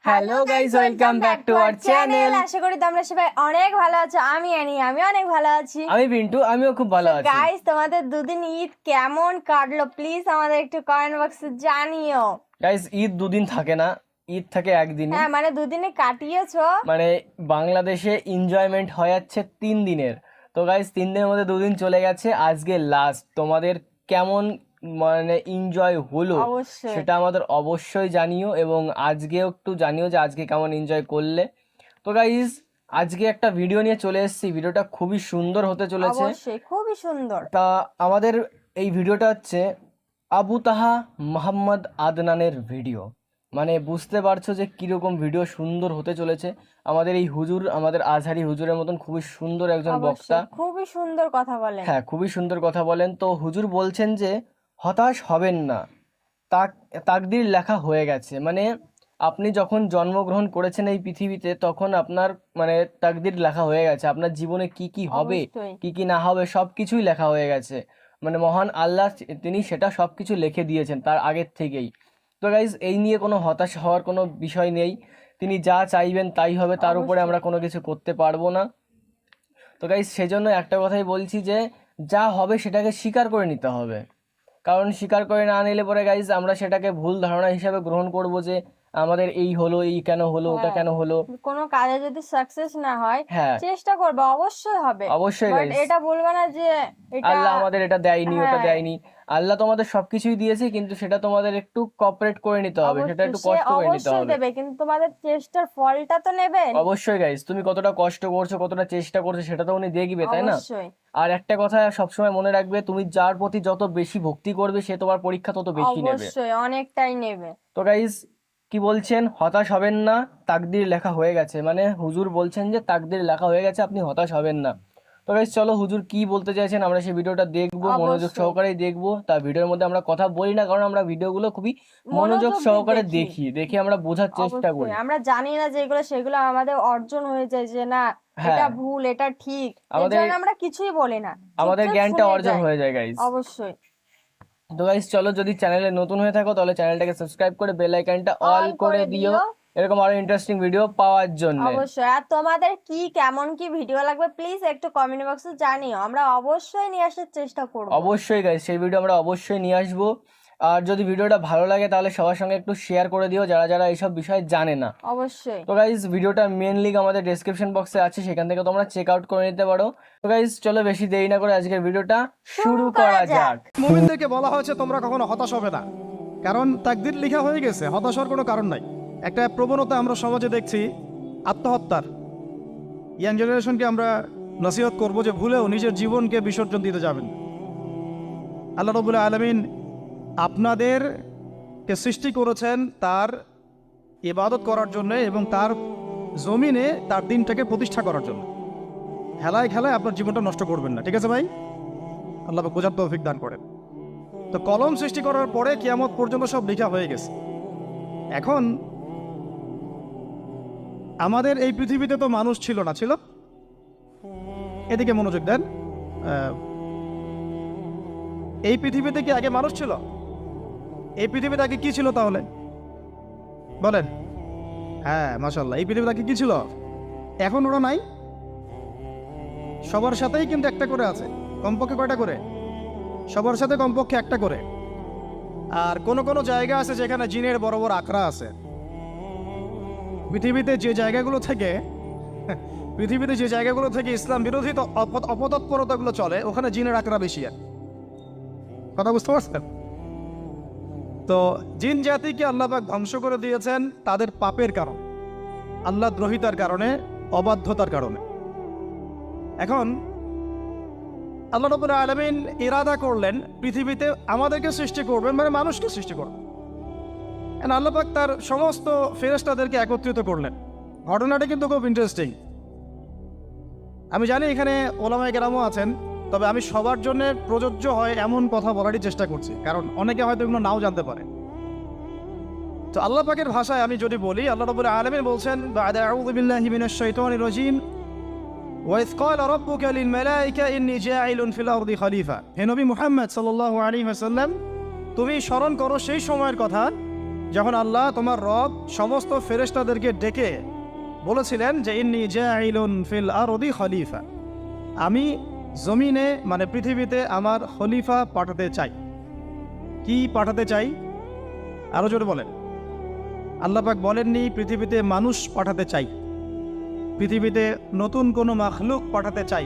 Hello guys, welcome back to our channel. আশা করি তোমরা সবাই অনেক ভালো আছো। আমি অনেক ভালো আছি। আমি বিন্টু, আমিও খুব ভালো আছি। গাইস, তোমাদের দুদিন ঈদ কেমন কাটলো প্লিজ আমাদের একটু কমেন্ট বক্সে জানিও। গাইস, ঈদ দুদিন থাকে না, ঈদ থাকে একদিনই। হ্যাঁ, মানে দুদিনে কাটিয়েছো। মানে বাংলাদেশে এনজয়মেন্ট হয়ে যাচ্ছে 3 দিনের। তো গাইস, 3 দিনের মধ্যে দুদিন চলে গেছে, আজকে লাস্ট। তোমাদের কেমন মানে এনজয় হলো অবশ্যই সেটা আমাদের অবশ্যই জানিও, এবং আজকেও একটু জানিও যে আজকে কেমন এনজয় করলে। তো গাইস, আজকে একটা ভিডিও নিয়ে চলে এসেছি, ভিডিওটা খুবই সুন্দর হতে চলেছে। অবশ্যই খুবই সুন্দর। তা আমাদের এই ভিডিওটা হচ্ছে আবু তাহা মোহাম্মদ আদনানের ভিডিও। মানে বুঝতে পারছো যে কীরকম ভিডিও সুন্দর হতে চলেছে। আমাদের এই হুজুর, আমাদের আজহারি হুজুরের মতন খুবই সুন্দর একজন বক্তা। অবশ্যই খুবই সুন্দর কথা বলেন। হ্যাঁ, খুবই সুন্দর কথা বলেন। তো হুজুর বলছেন যে হতাশ হবেন না, তাকদির লেখা হয়ে গেছে। মানে আপনি যখন জন্মগ্রহণ করেছেন এই পৃথিবীতে, তখন আপনার মানে তাকদির লেখা হয়ে গেছে। আপনার জীবনে কি কি হবে, অবশ্যই কি কি না হবে, সব কিছুই লেখা হয়ে গেছে। মানে মহান আল্লাহ তিনি সেটা সব কিছু লিখে দিয়েছেন তার আগের থেকেই। তো গাইজ, এই নিয়ে কোনো হতাশ হওয়ার কোনো বিষয় নেই। তিনি যা চাইবেন তাই হবে, তার উপরে আমরা কোনো কিছু করতে পারবো না। তো গাইজ, সেজন্য একটা কথাই বলছি যে যা হবে সেটাকে স্বীকার করে নিতে হবে। কারণ স্বীকার করে না নিলে পরে গাইজ আমরা সেটাকে ভুল ধারণা হিসাবে গ্রহণ করব যে আমাদের এই হলো, এই কেন হলো, ওটা হ্যাঁ, কেন হলো। কোনো কাজে যদি সাকসেস না হয়, হ্যাঁ, চেষ্টা করবে, অবশ্যই হবে। অবশ্যই বাট গাইজ, এটা বলবে না যে এটা আল্লাহ আমাদের এটা দেয়নি, ওটা হ্যাঁ দেয়নি। আল্লাহ তোমাদের সবকিছুই দিয়েছে, কিন্তু সেটা তোমাদের একটু কোঅপারেট করে নিতে হবে, সেটা অবশ্যই একটু সে কষ্ট করে নিতে অবশ্যই হবে। দেবে, কিন্তু তোমাদের চেষ্টার ফলটা তো নেবেন। অবশ্যই গাইজ, তুমি কতটা কষ্ট করছো, কতটা চেষ্টা করছো, সেটা তো উনি দেখবে, তাই না? অবশ্যই আর একটা কথা সবসময় মনে রাখবে, তুমি যার প্রতি যত বেশি ভক্তি করবে সে তোমার পরীক্ষা তত বেশি নেবে। অবশ্যই অনেকটাই নেবে। তো গাইজ, কি বলছেন, হতাশ হবেন না, তাকদির লেখা হয়ে গেছে। মানে হুজুর বলছেন যে তাকদির লেখা হয়ে গেছে, আপনি হতাশ হবেন না। তো গাইজ, চলো হুজুর কি বলতে চাইছেন আমরা সেই ভিডিওটা দেখবো, মনোযোগ অবশ্যই সহকারেই দেখবো। তার ভিডিওর মধ্যে আমরা কথা বলি না, কারণ আমরা ভিডিওগুলো খুবই মনোযোগ মনোযোগ দিয়ে সহকারে দেখি। দেখি আমরা বোঝার চেষ্টা করি। অবশ্যই আমরা জানি না যেগুলো, সেগুলো আমাদের অর্জন হয়ে যায় যে না এটা হ্যাঁ, ভুল, এটা ঠিক, এর আমাদের জন্য আমরা কিছুই বলি না, আমাদের চুপচাপ জ্ঞানটা শুনে অর্জন যাই। হয়ে যায় গাইজ। অবশ্যই তো গাইজ, চলো, যদি চ্যানেলে নতুন হয়ে থাকো তাহলে চ্যানেলটাকে সাবস্ক্রাইব করে বেল আইকনটা অল অল করে করে দিও, দিও। এরকম আরো ইন্টারেস্টিং ভিডিও পাওয়ার জন্য। অবশ্যই। আর তোমাদের কি কেমন কি ভিডিও লাগবে প্লিজ একটু কমেন্ট বক্সে জানিও, আমরা অবশ্যই নিয়ে আসার চেষ্টা করব। অবশ্যই গাইজ, সেই ভিডিও আমরা অবশ্যই নিয়ে আসবো। আর যদি ভিডিওটা ভালো লাগে তাহলে সবার সঙ্গে একটু শেয়ার করে দিও, যারা যারা এইসব বিষয় জানে না। অবশ্যই তো গাইজ, ভিডিওটার মেন লিঙ্ক আমাদের ডেসক্রিপশন বক্সে আছে, সেখান থেকে তোমরা চেক আউট করে নিতে পারো। তো গাইজ, চলো বেশি দেরি না করে আজকের ভিডিওটা শুরু করা যাক। মুমিনদেরকে বলা হয়েছে তোমরা কখনো হতাশ হবে না, কারণ তাকদীর লেখা হয়ে গেছে, হতাশ হওয়ার কোনো কারণ নাই। একটা প্রবণতা আমরা সমাজে দেখছি আত্মহত্যার। ইয়াং জেনারেশনকে আমরা নসিহত করব যে ভুলেও নিজের জীবনকে বিসর্জন দিতে যাবেন। আল্লাহ রাব্বুল আলামিন আপনাদেরকে সৃষ্টি করেছেন তার ইবাদত করার জন্য এবং তার জমিনে তার দিনটাকে প্রতিষ্ঠা করার জন্য। খেলায় খেলায় আপনার জীবনটা নষ্ট করবেন না, ঠিক আছে ভাই? আল্লাহ পাক বোঝার তৌফিক দান করেন। তো কলম সৃষ্টি করার পরে কিয়ামত পর্যন্ত সব লেখা হয়ে গেছে। এখন আমাদের এই পৃথিবীতে তো মানুষ ছিল না, ছিল? এদিকে মনোযোগ দেন। এই পৃথিবীতে কি আগে মানুষ ছিল? এই পৃথিবীতে আগে কি ছিল তাহলে বলেন? হ্যাঁ, মাশাআল্লাহ, এই পৃথিবীতে আগে কি ছিল? এখন ওরা নাই? সবার সাথেই কিন্তু একটা করে আছে। কমপক্ষে কয়টা করে? সবার সাথে কমপক্ষে একটা করে। আর কোন কোন জায়গা আছে যেখানে জিনের বড় বড় আখড়া আছে। পৃথিবীতে যে জায়গাগুলো থেকে ইসলাম বিরোধী অপতৎপরতাগুলো চলে, ওখানে জিনের আখড়া বেশি। আর কথা বুঝতে পারছেন? তো জিন জাতিকে আল্লাহ পাক ধ্বংস করে দিয়েছেন তাদের পাপের কারণ, আল্লাহ দ্রোহিতার কারণে, অবাধ্যতার কারণে। এখন আল্লাহ রাব্বুল আলামিন ইরাদা করলেন পৃথিবীতে আমাদেরকে সৃষ্টি করবেন, মানে মানুষকে সৃষ্টি করবেন। আল্লাহ পাক তার সমস্ত ফেরেশতাদেরকে একত্রিত করলেন। ঘটনাটা কিন্তু খুব ইন্টারেস্টিং। আমি জানি এখানে ওলামায়ে কেরামও আছেন, তবে আমি সবার জন্য প্রযোজ্য হয় এমন কথা বলারই চেষ্টা করছি, কারণ অনেকে হয়তো এগুলো নাও জানতে পারে। তো আল্লাহ পাকের ভাষায় আমি যদি বলি, আল্লাহ রাব্বুল আলামিন বলছেন, বা'দা আউযু বিল্লাহি মিনাশ শাইতানির রাজীম, ওয়াইজ ক্বালা রাব্বুকা লিল মালাইকা ইন্নী জাইলুন ফিল আরদি খলিফা। হে নবী মুহাম্মদ সাল্লাল্লাহু আলাইহি ওয়াসাল্লাম, তুমি স্মরণ করো সেই সময়ের কথা যখন আল্লাহ তোমার রব সমস্ত ফেরেশতাদেরকে ডেকে বলেছিলেন যে ইন্নী জাইলুন ফিল আরদি খলিফা, আমি জমিনে মানে পৃথিবীতে আমার খলিফা পাঠাতে চাই। কি পাঠাতে চাই? আরো জোরে বলেন। আল্লাহ পাক বলেননি পৃথিবীতে মানুষ পাঠাতে চাই, পৃথিবীতে নতুন কোনো মাখলুক পাঠাতে চাই।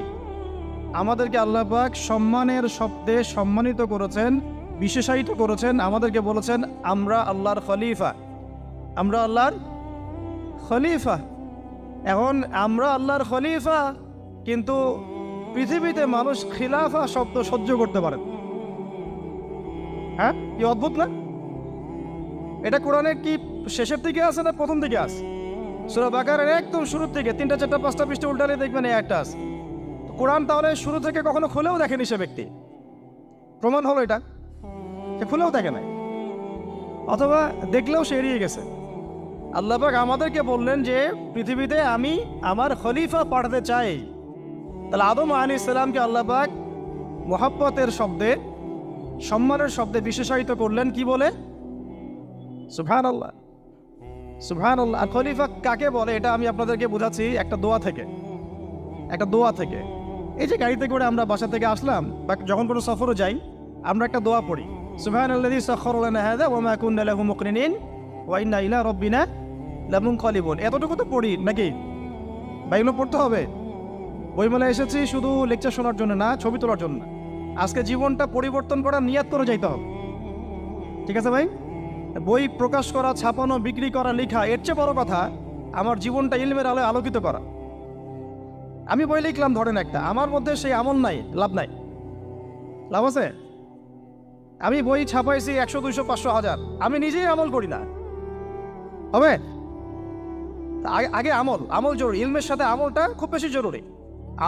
আমাদেরকে আল্লাহ পাক সম্মানের শব্দে সম্মানিত করেছেন, বিশেষায়িত করেছেন। আমাদেরকে বলেছেন আমরা আল্লাহর খলিফা, আমরা আল্লাহর খলিফা। এখন আমরা আল্লাহর খলিফা, কিন্তু পৃথিবীতে মানুষ খিলাফা শব্দ সহ্য করতে পারে। হ্যাঁ, কি অদ্ভুত না? এটা কোরআনের কি শেষের দিকে আছে না প্রথম দিকে আছে? সূরা বাকারার একদম শুরুর থেকে 3টা 4টা 5টা পৃষ্ঠা উল্টালে দেখবেন এই একটা আছে। কোরআন তাহলে শুরু থেকে কখনো খুলেও দেখেনি সে ব্যক্তি, প্রমাণ হলো এটা, সে খুলেও দেখে নাই, অথবা দেখলেও সে এড়িয়ে গেছে। আল্লাহ পাক আমাদেরকে বললেন যে পৃথিবীতে আমি আমার খলিফা পাঠাতে চাই। তাহলে আদম আলাইহিস সালামকে আল্লাহ পাক মুহাব্বতের শব্দে, সম্মানের শব্দে বিশেষায়িত করলেন কি বলে? সুবহানাল্লাহ, সুবহানাল্লাহ। আর খলিফা কাকে বলে এটা আমি আপনাদেরকে বোঝাচ্ছি একটা দোয়া থেকে, একটা দোয়া থেকে। এই যে গাড়িতে করে আমরা বাসা থেকে আসলাম বা যখন কোনো সফরে যাই, আমরা একটা দোয়া পড়ি, সুবহানাল্লাযী সাখখারা লানা হাযা ওয়া মা কুন্না লাহু মুকরিনিন ওয়া ইন্না ইলা রাব্বিনা লামুনকালিবুন। এতটুকু তো পড়ি নাকি? বা এগুলো পড়তে হবে? বইমেলায় এসেছি শুধু লেকচার শোনার জন্য না, ছবি তোলার জন্য না। আজকে জীবনটা পরিবর্তন করার নিয়াত করে যাইতে হবে। ঠিক আছে ভাই? বই প্রকাশ করা, ছাপানো, বিক্রি করা, লেখা, এর চেয়ে বড় কথা আমার জীবনটা ইলমের আলোয় আলোকিত করা। আমি বই লিখলাম ধরেন একটা, আমার মধ্যে সেই আমল নাই, লাভ নাই। লাভ আছে? আমি বই ছাপাইছি 100, 200, 500, 1000, আমি নিজেই আমল করি না, হবে? আগে আমল, আমল জরুরি। ইলমের সাথে আমলটা খুব বেশি জরুরি।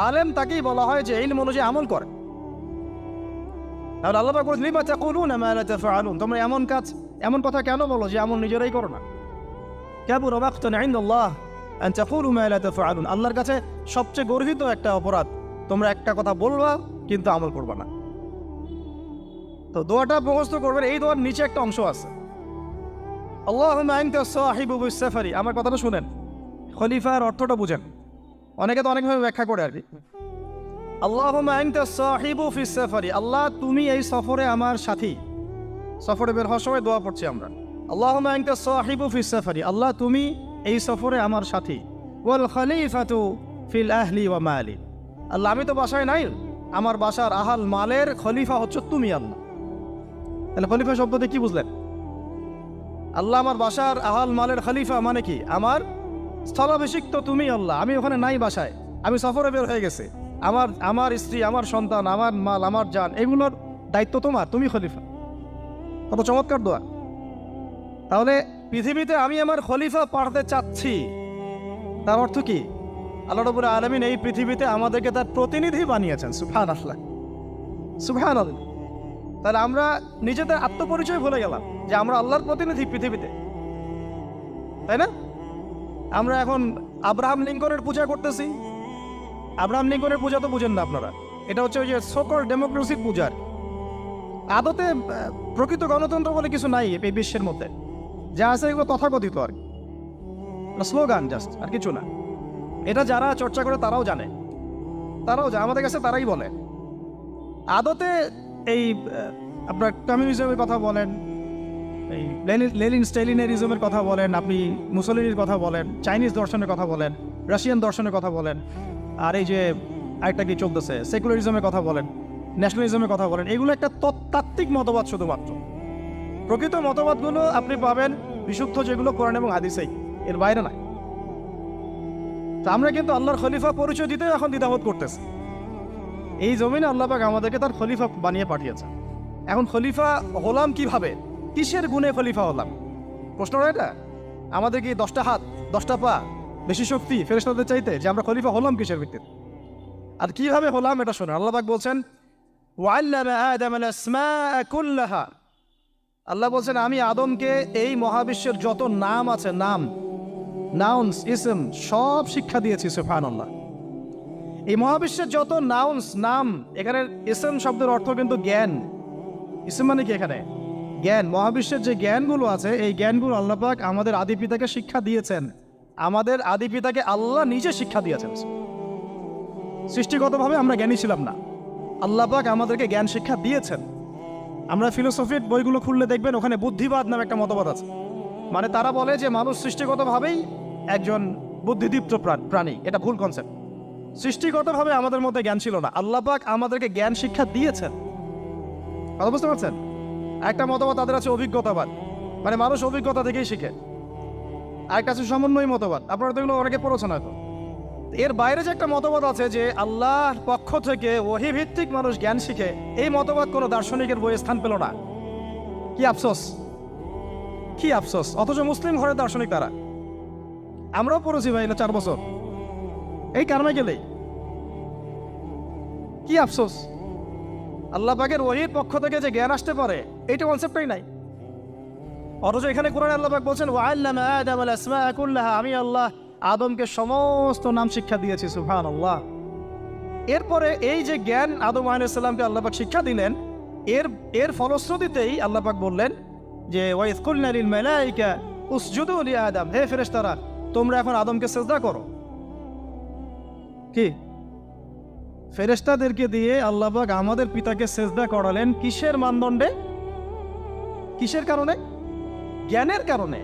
আলেম তাকেই বলা হয় যে ইলম অনুযায়ী আমল করে। তাহলে আল্লাহ পাক বলেছেন লিমা তাকুলুনা মা লা তাফআলুন, তোমরা এমন কাজ, এমন কথা কেন বলো যে আমল নিজেরাই করো না? কাবুরা মাকতান ইনদাল্লাহ আন তাকুলু মা লা তাফআলুন, আল্লাহর কাছে সবচেয়ে গর্হিত একটা অপরাধ, তোমরা একটা কথা বলবা কিন্তু আমল করবা না। তো দোয়াটা মুখস্থ করবেন। এই দোয়ার নিচে একটা অংশ আছে, আল্লাহুম্মা আনতা সাহিবু বিস সাফারি। আমার কথাটা শুনেন, খলিফার অর্থটা বুঝেন। অনেকে তো অনেকভাবে ব্যাখ্যা করে আর কি। আল্লাহুম্মা আনতা সাহিবু ফিস সাফারি, আল্লাহ তুমি এই সফরে আমার সাথী। সফরে বের হওয়ার সময় দোয়া পড়ছি আমরা, আল্লাহুম্মা আনতা সাহিবু ফিস সাফারি, আল্লাহ তুমি এই সফরে আমার সাথী। ওয়াল খলিফাতু ফিল আহলি ওয়া মালি, আল্লাহ আমি তো বাসায় নাই, আমার বাসার আহাল মালের খলিফা হচ্ছে তুমি আল্লাহ। তাহলে খলিফা শব্দতে কি বুঝলেন? আল্লাহ আমার বাসার আহাল মালের খলিফা মানে কি? আমার স্থলাভিষিক্ত তুমি আল্লাহ, আমি ওখানে নাই বাসায়, আমি সফরে বের হয়ে গেছে, আমার স্ত্রী, আমার সন্তান, আমার মাল, আমার জান, এগুলোর দায়িত্ব তোমার, তুমি খলিফা। কত চমৎকার দোয়া। তাহলে পৃথিবীতে আমি আমার খলিফা পাঠাতে চাচ্ছি, তার অর্থ কি? আল্লাহ রাব্বুল আলামিন এই পৃথিবীতে আমাদেরকে তার প্রতিনিধি বানিয়েছেন। সুবহানাল্লাহ, সুবহানাল্লাহ। তাহলে আমরা নিজেদের আত্মপরিচয় ভুলে গেলাম যে আমরা আল্লাহর প্রতিনিধি পৃথিবীতে, তাই না? আমরা এখন আব্রাহাম লিঙ্কনের পূজা করতেছি। আব্রাহাম লিঙ্কনের পূজা তো বুঝেন না আপনারা, এটা হচ্ছে ওই যে সোকল ডেমোক্রেসির পূজার। আদতে প্রকৃত গণতন্ত্র বলে কিছু নাই এই বিশ্বের মধ্যে, যা আছে এগুলো তথাকথিত আর কি, স্লোগান জাস্ট, আর কিছু না। এটা যারা চর্চা করে তারাও জানে, আমাদের কাছে তারাই বলে। আদতে এই আপনার কমিউনিজমের কথা বলেন, এই লেনিন স্টেলিনারিজমের কথা বলেন, আপনি মুসলিনির কথা বলেন, চাইনিজ দর্শনের কথা বলেন, রাশিয়ান দর্শনের কথা বলেন, আর এই যে আরেকটা কি চলতেছে সেকুলারিজমের কথা বলেন, ন্যাশনালিজমের কথা বলেন, এগুলো একটা তাত্ত্বিক মতবাদ শুধুমাত্র। প্রকৃত মতবাদগুলো আপনি পাবেন বিশুদ্ধ যেগুলো কোরআন এবং হাদিসেই, এর বাইরে নাই। তা আমরা কিন্তু আল্লাহর খলিফা পরিচয় দিতে এখন দ্বিধাবোধ করতেছি। এই জমিনে আল্লাহ পাক আমাদেরকে তার খলিফা বানিয়ে পাঠিয়েছে। এখন খলিফা হলাম কিভাবে? কিসের গুণে খলিফা হলাম? প্রশ্নটা এটা। আমাদের কি 10টা হাত, 10টা পা, বেশি শক্তি ফেরেশতাদের চাইতে, যে আমরা খলিফা হলাম কিসের ভিত্তিতে? আর কিভাবে হলাম এটা শোনেন। আল্লাহ পাক বলছেন ওয়াল্লামা আদামাল আসমাআ কুল্লাহা, আল্লাহ বলছেন আমি আদমকে এই মহাবিশ্বের যত নাম আছে, নাউন্স, ইসম, সব শিক্ষা দিয়েছি। সুবহানাল্লাহ। এই মহাবিশ্বের যত নাউন্স, নাম, এখানে ইসম শব্দের অর্থ কিন্তু জ্ঞান। ইসম মানে কি? এখানে জ্ঞান, মহাবিশ্বের যে জ্ঞানগুলো আছে এই জ্ঞানগুলো আল্লাহ পাক আমাদের আদি পিতাকে শিক্ষা দিয়েছেন। আমাদের আদি পিতাকে আল্লাহ নিজে শিক্ষা দিয়েছেন। সৃষ্টিগতভাবে আমরা জ্ঞানী ছিলাম না, আল্লাহ পাক আমাদেরকে জ্ঞান শিক্ষা দিয়েছেন। আমরা ফিলোসফির বইগুলো খুললে দেখবেন ওখানে বুদ্ধিবাদ নামে একটা মতবাদ আছে। মানে তারা বলে যে মানুষ সৃষ্টিগতভাবেই একজন বুদ্ধিদীপ্ত প্রাণী। এটা ভুল কনসেপ্ট। সৃষ্টিগতভাবে আমাদের মধ্যে জ্ঞান ছিল না, আল্লাহ পাক আমাদেরকে জ্ঞান শিক্ষা দিয়েছেন। কথা বুঝতে পারছেন? একটা মতবাদ তাদের আছে অভিজ্ঞতাবাদ, মানে মানুষ অভিজ্ঞতা থেকেই শিখে। আরেকটা আছে সমন্বয় মতবাদ, আপনারা তো এগুলো অনেকে পড়েছেন হয়তো। এর বাইরে যে একটা মতবাদ আছে যে আল্লাহর পক্ষ থেকে ওহী ভিত্তিক মানুষ জ্ঞান শিখে, এই মতবাদ কোনো দার্শনিকের বইয়ে স্থান পেল না। কি আফসোস, কি আফসোস! অথচ মুসলিম ঘরের দার্শনিক তারা। আমরাও পড়েছি ভাই, 4 বছর এই কারণে গেলেই। কি আফসোস! আল্লাহ পাকের ওহীর পক্ষ থেকে যে জ্ঞান আসতে পারে এইটা কনসেপ্টই নাই। অথচ এখানে কোরআনে আল্লাহ পাক বলছেন ওয়াআল্লামা আদামাল আসমাআ কুল্লাহা, আমি আল্লাহ আদমকে সমস্ত নাম শিক্ষা দিয়েছি। সুবহানাল্লাহ। এরপরে এই যে জ্ঞান আদম আলাইহিস সালামকে আল্লাহ পাক শিক্ষা দিলেন, এর ফলশ্রুতিতেই আল্লাহ পাক বললেন যে ওয়াইয কুলনা লিল মালাইকা উসজুদু লি আদম, হে ফেরেশতারা তোমরা এখন আদমকে সিজদা করো। কি ফেরেশতাদেরকে দিয়ে আল্লাহ পাক আমাদের পিতাকে সিজদা করালেন কিসের মানদণ্ডে? কিসের কারণে? জ্ঞানের কারণে।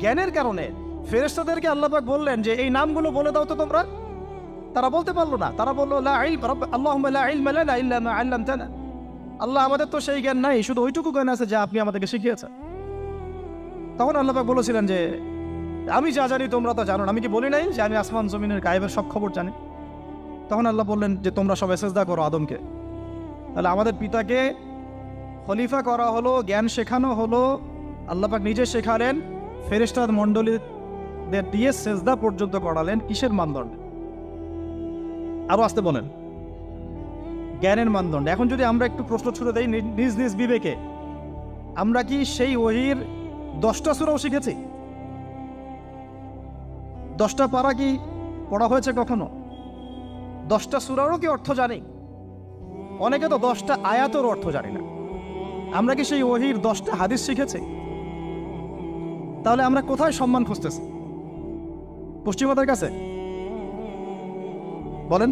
জ্ঞানের কারণে ফেরেশতাদেরকে আল্লাহ পাক বললেন যে এই নামগুলো বলে দাও তো তোমরা। তারা বলতে পারলো না। তারা বললো লা ইলম আল্লাহুম্মা লা ইলমা লানা ইল্লা মা আল্লামতানা, আল্লাহ আমাদের তো সেই জ্ঞান নাই, শুধু ওইটুকু জ্ঞান আছে যা আপনি আমাদেরকে শিখিয়েছেন। তখন আল্লাহ পাক বলেছিলেন যে আমি যা জানি তোমরা তো জানো না, আমি কি বলি নাই যে আমি আসমান জমিনের গায়েবের সব খবর জানি? তখন আল্লাহ বললেন যে তোমরা সবাই সিজদা করো আদমকে। তাহলে আমাদের পিতাকে খলিফা করা হলো, জ্ঞান শেখানো হলো, আল্লাহ পাক নিজে শেখালেন, ফেরেশতা মণ্ডলীদের দিয়ে সিজদা পর্যন্ত করালেন। কিসের মানদণ্ডে? আরো আসতে বলেন, জ্ঞানের মানদণ্ডে। এখন যদি আমরা একটু প্রশ্ন ছুড়ে দেই নিজ নিজ বিবেকে, আমরা কি সেই ওহীর 10টা সূরাও শিখেছি? 10টা পারা কি পড়া হয়েছে কখনো? 10টা সূরারও কি অর্থ জানি? অনেকে তো 10টা আয়াতের অর্থ জানি না। আমরা কি সেই ওহীর 10টা হাদিস শিখেছি? তাহলে আমরা কোথায় সম্মান খুঁজতেছি? পশ্চিমাদের কাছে? বলেন।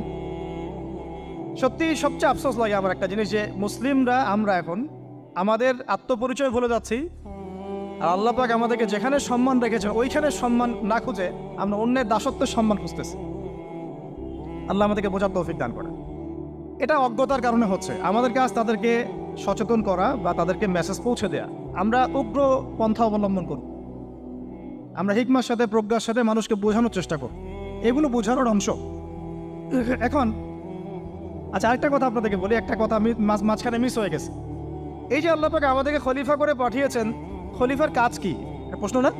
সত্যি সবচেয়ে আফসোস লাগে আমার একটা জিনিস, যে মুসলিমরা আমরা এখন আমাদের আত্মপরিচয় ভুলে যাচ্ছি, আর আল্লাহ পাক আমাদেরকে যেখানে সম্মান রেখেছে ওইখানে সম্মান না খুঁজে আমরা অন্যের দাসত্বের সম্মান খুঁজতেছি। আল্লাহ আমাদেরকে বোঝার তৌফিক দান করে। এটা অজ্ঞতার কারণে হচ্ছে। আমাদের কাজ তাদেরকে সচেতন করা বা তাদেরকে মেসেজ পৌঁছে দেয়া। আমরা উগ্র পন্থা অবলম্বন করব, আমরা হিকমার সাথে প্রজ্ঞার সাথে মানুষকে বোঝানোর চেষ্টা করব, এগুলো বোঝানোর অংশ। এখন আচ্ছা আরেকটা কথা আপনাদেরকে বলি, একটা কথা আমি মাঝখানে মিস হয়ে গেছে। এই যে আল্লাহ পাক আমাদেরকে খলিফা করে পাঠিয়েছেন, খলিফার কাজ কি? প্রশ্ন না?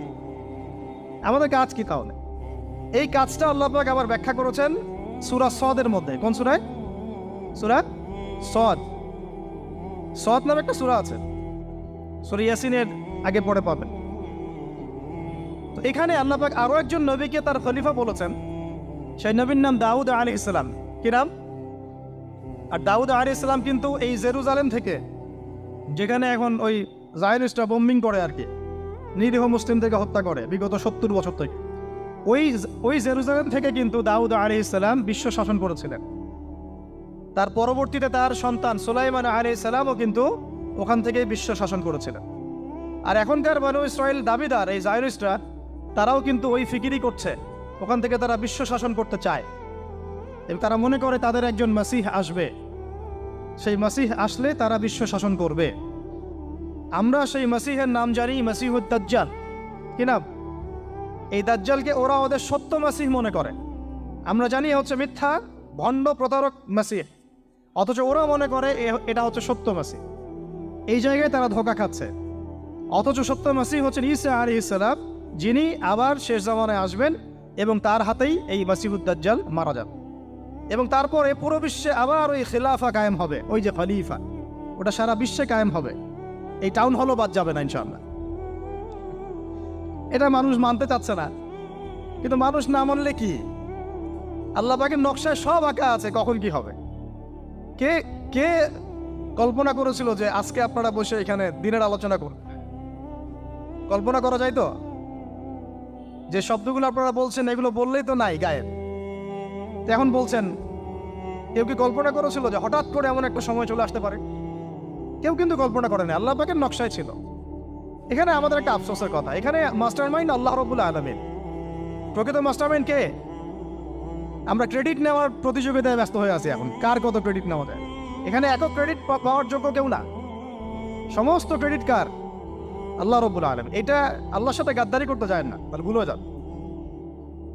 আমাদের কাজ কি তাহলে? এই কাজটা আল্লাহ পাক আবার ব্যাখ্যা করেছেন সূরা সদের মধ্যে। কোন সূরায়? সূরা সদ। সদ নামে একটা সূরা আছে, সূরা ইয়াসিনের আগে পড়ে পাবেন। তো এখানে আল্লাহ পাক আরো একজন নবীকে তার খলিফা বলেছেন। সেই নবীর নাম দাউদ আলাইহিস সালাম। কি নাম? আর দাউদ আলাইহিস সালাম কিন্তু এই জেরুজালেম থেকে, যেখানে এখন ওই জায়নিস্টরা বোম্বিং করে আর কি, নিরীহ মুসলিমদেরকে হত্যা করে বিগত 70 বছর থেকে, ওই জেরুজালেম থেকে কিন্তু দাউদ আলাইহিস সালাম বিশ্ব শাসন করেছিলেন। তার পরবর্তীতে তার সন্তান সুলাইমান আলাইহিস সালামও কিন্তু ওখান থেকে বিশ্ব শাসন করেছিলেন। আর এখনকার বনু ইসরাইল দাবিদার এই জায়নিস্টরা, তারাও কিন্তু ওই ফিকিরই করছে, ওখান থেকে তারা বিশ্ব শাসন করতে চায় এবং তারা মনে করে তাদের একজন মাসিহ আসবে, সেই মাসিহ আসলে তারা বিশ্ব শাসন করবে। আমরা সেই মাসিহের নাম জানি মাসিহুদ দাজ্জাল। কি নাম? এই দাজ্জালকে ওরা ওদের সত্য মাসিহ মনে করে, আমরা জানি হচ্ছে মিথ্যা ভণ্ড প্রতারক মাসিহ, অথচ ওরা মনে করে এটা হচ্ছে সত্য মাসিহ। এই জায়গায় তারা ধোঁকা খাচ্ছে। অথচ সত্য মাসিহ হচ্ছেন ঈসা আলাইহিস সালাম, যিনি আবার শেষ জামানায় আসবেন এবং তার হাতেই এই মাসিহুদ দাজ্জাল মারা যাবে এবং তারপরে পুরো বিশ্বে আবার ওই খিলাফা কায়েম হবে। ওই যে খলিফা, ওটা সারা বিশ্বে কায়েম হবে। এই টাউন হলও বাদ যাবে না ইনশাআল্লাহ। এটা মানুষ মানতে চাচ্ছে না, কিন্তু মানুষ না মানলে কি? আল্লাহ পাকের নকশায় সব আঁকা আছে কখন কি হবে। কে কে কল্পনা করেছিল যে আজকে আপনারা বসে এখানে দিনের আলোচনা করবেন? কল্পনা করা যায় তো? যে শব্দগুলো আপনারা বলছেন এগুলো বললেই তো নাই গায়েব, তো এখন বলছেন। কেউ কি কল্পনা করেছিল যে হঠাৎ করে এমন একটা সময় চলে আসতে পারে? কেউ কিন্তু কল্পনা করেনি, আল্লাহ পাকের নকশায় ছিল। এখানে আমাদের একটা আফসোসের কথা, এখানে মাস্টার মাইন্ড আল্লাহ রাব্বুল আলামিন। প্রকৃত মাস্টার মাইন্ড কে? আমরা ক্রেডিট নেওয়ার প্রতিযোগিতায় ব্যস্ত হয়ে আছি এখন, কার কত ক্রেডিট নেওয়া যায়। এখানে একক ক্রেডিট পাওয়ার যোগ্য কেউ না, সমস্ত ক্রেডিট কার? আল্লাহ রাব্বুল আলামিন। এটা আল্লাহর সাথে গাদ্দারি করতে যায় না, তাহলে ভুলে যান।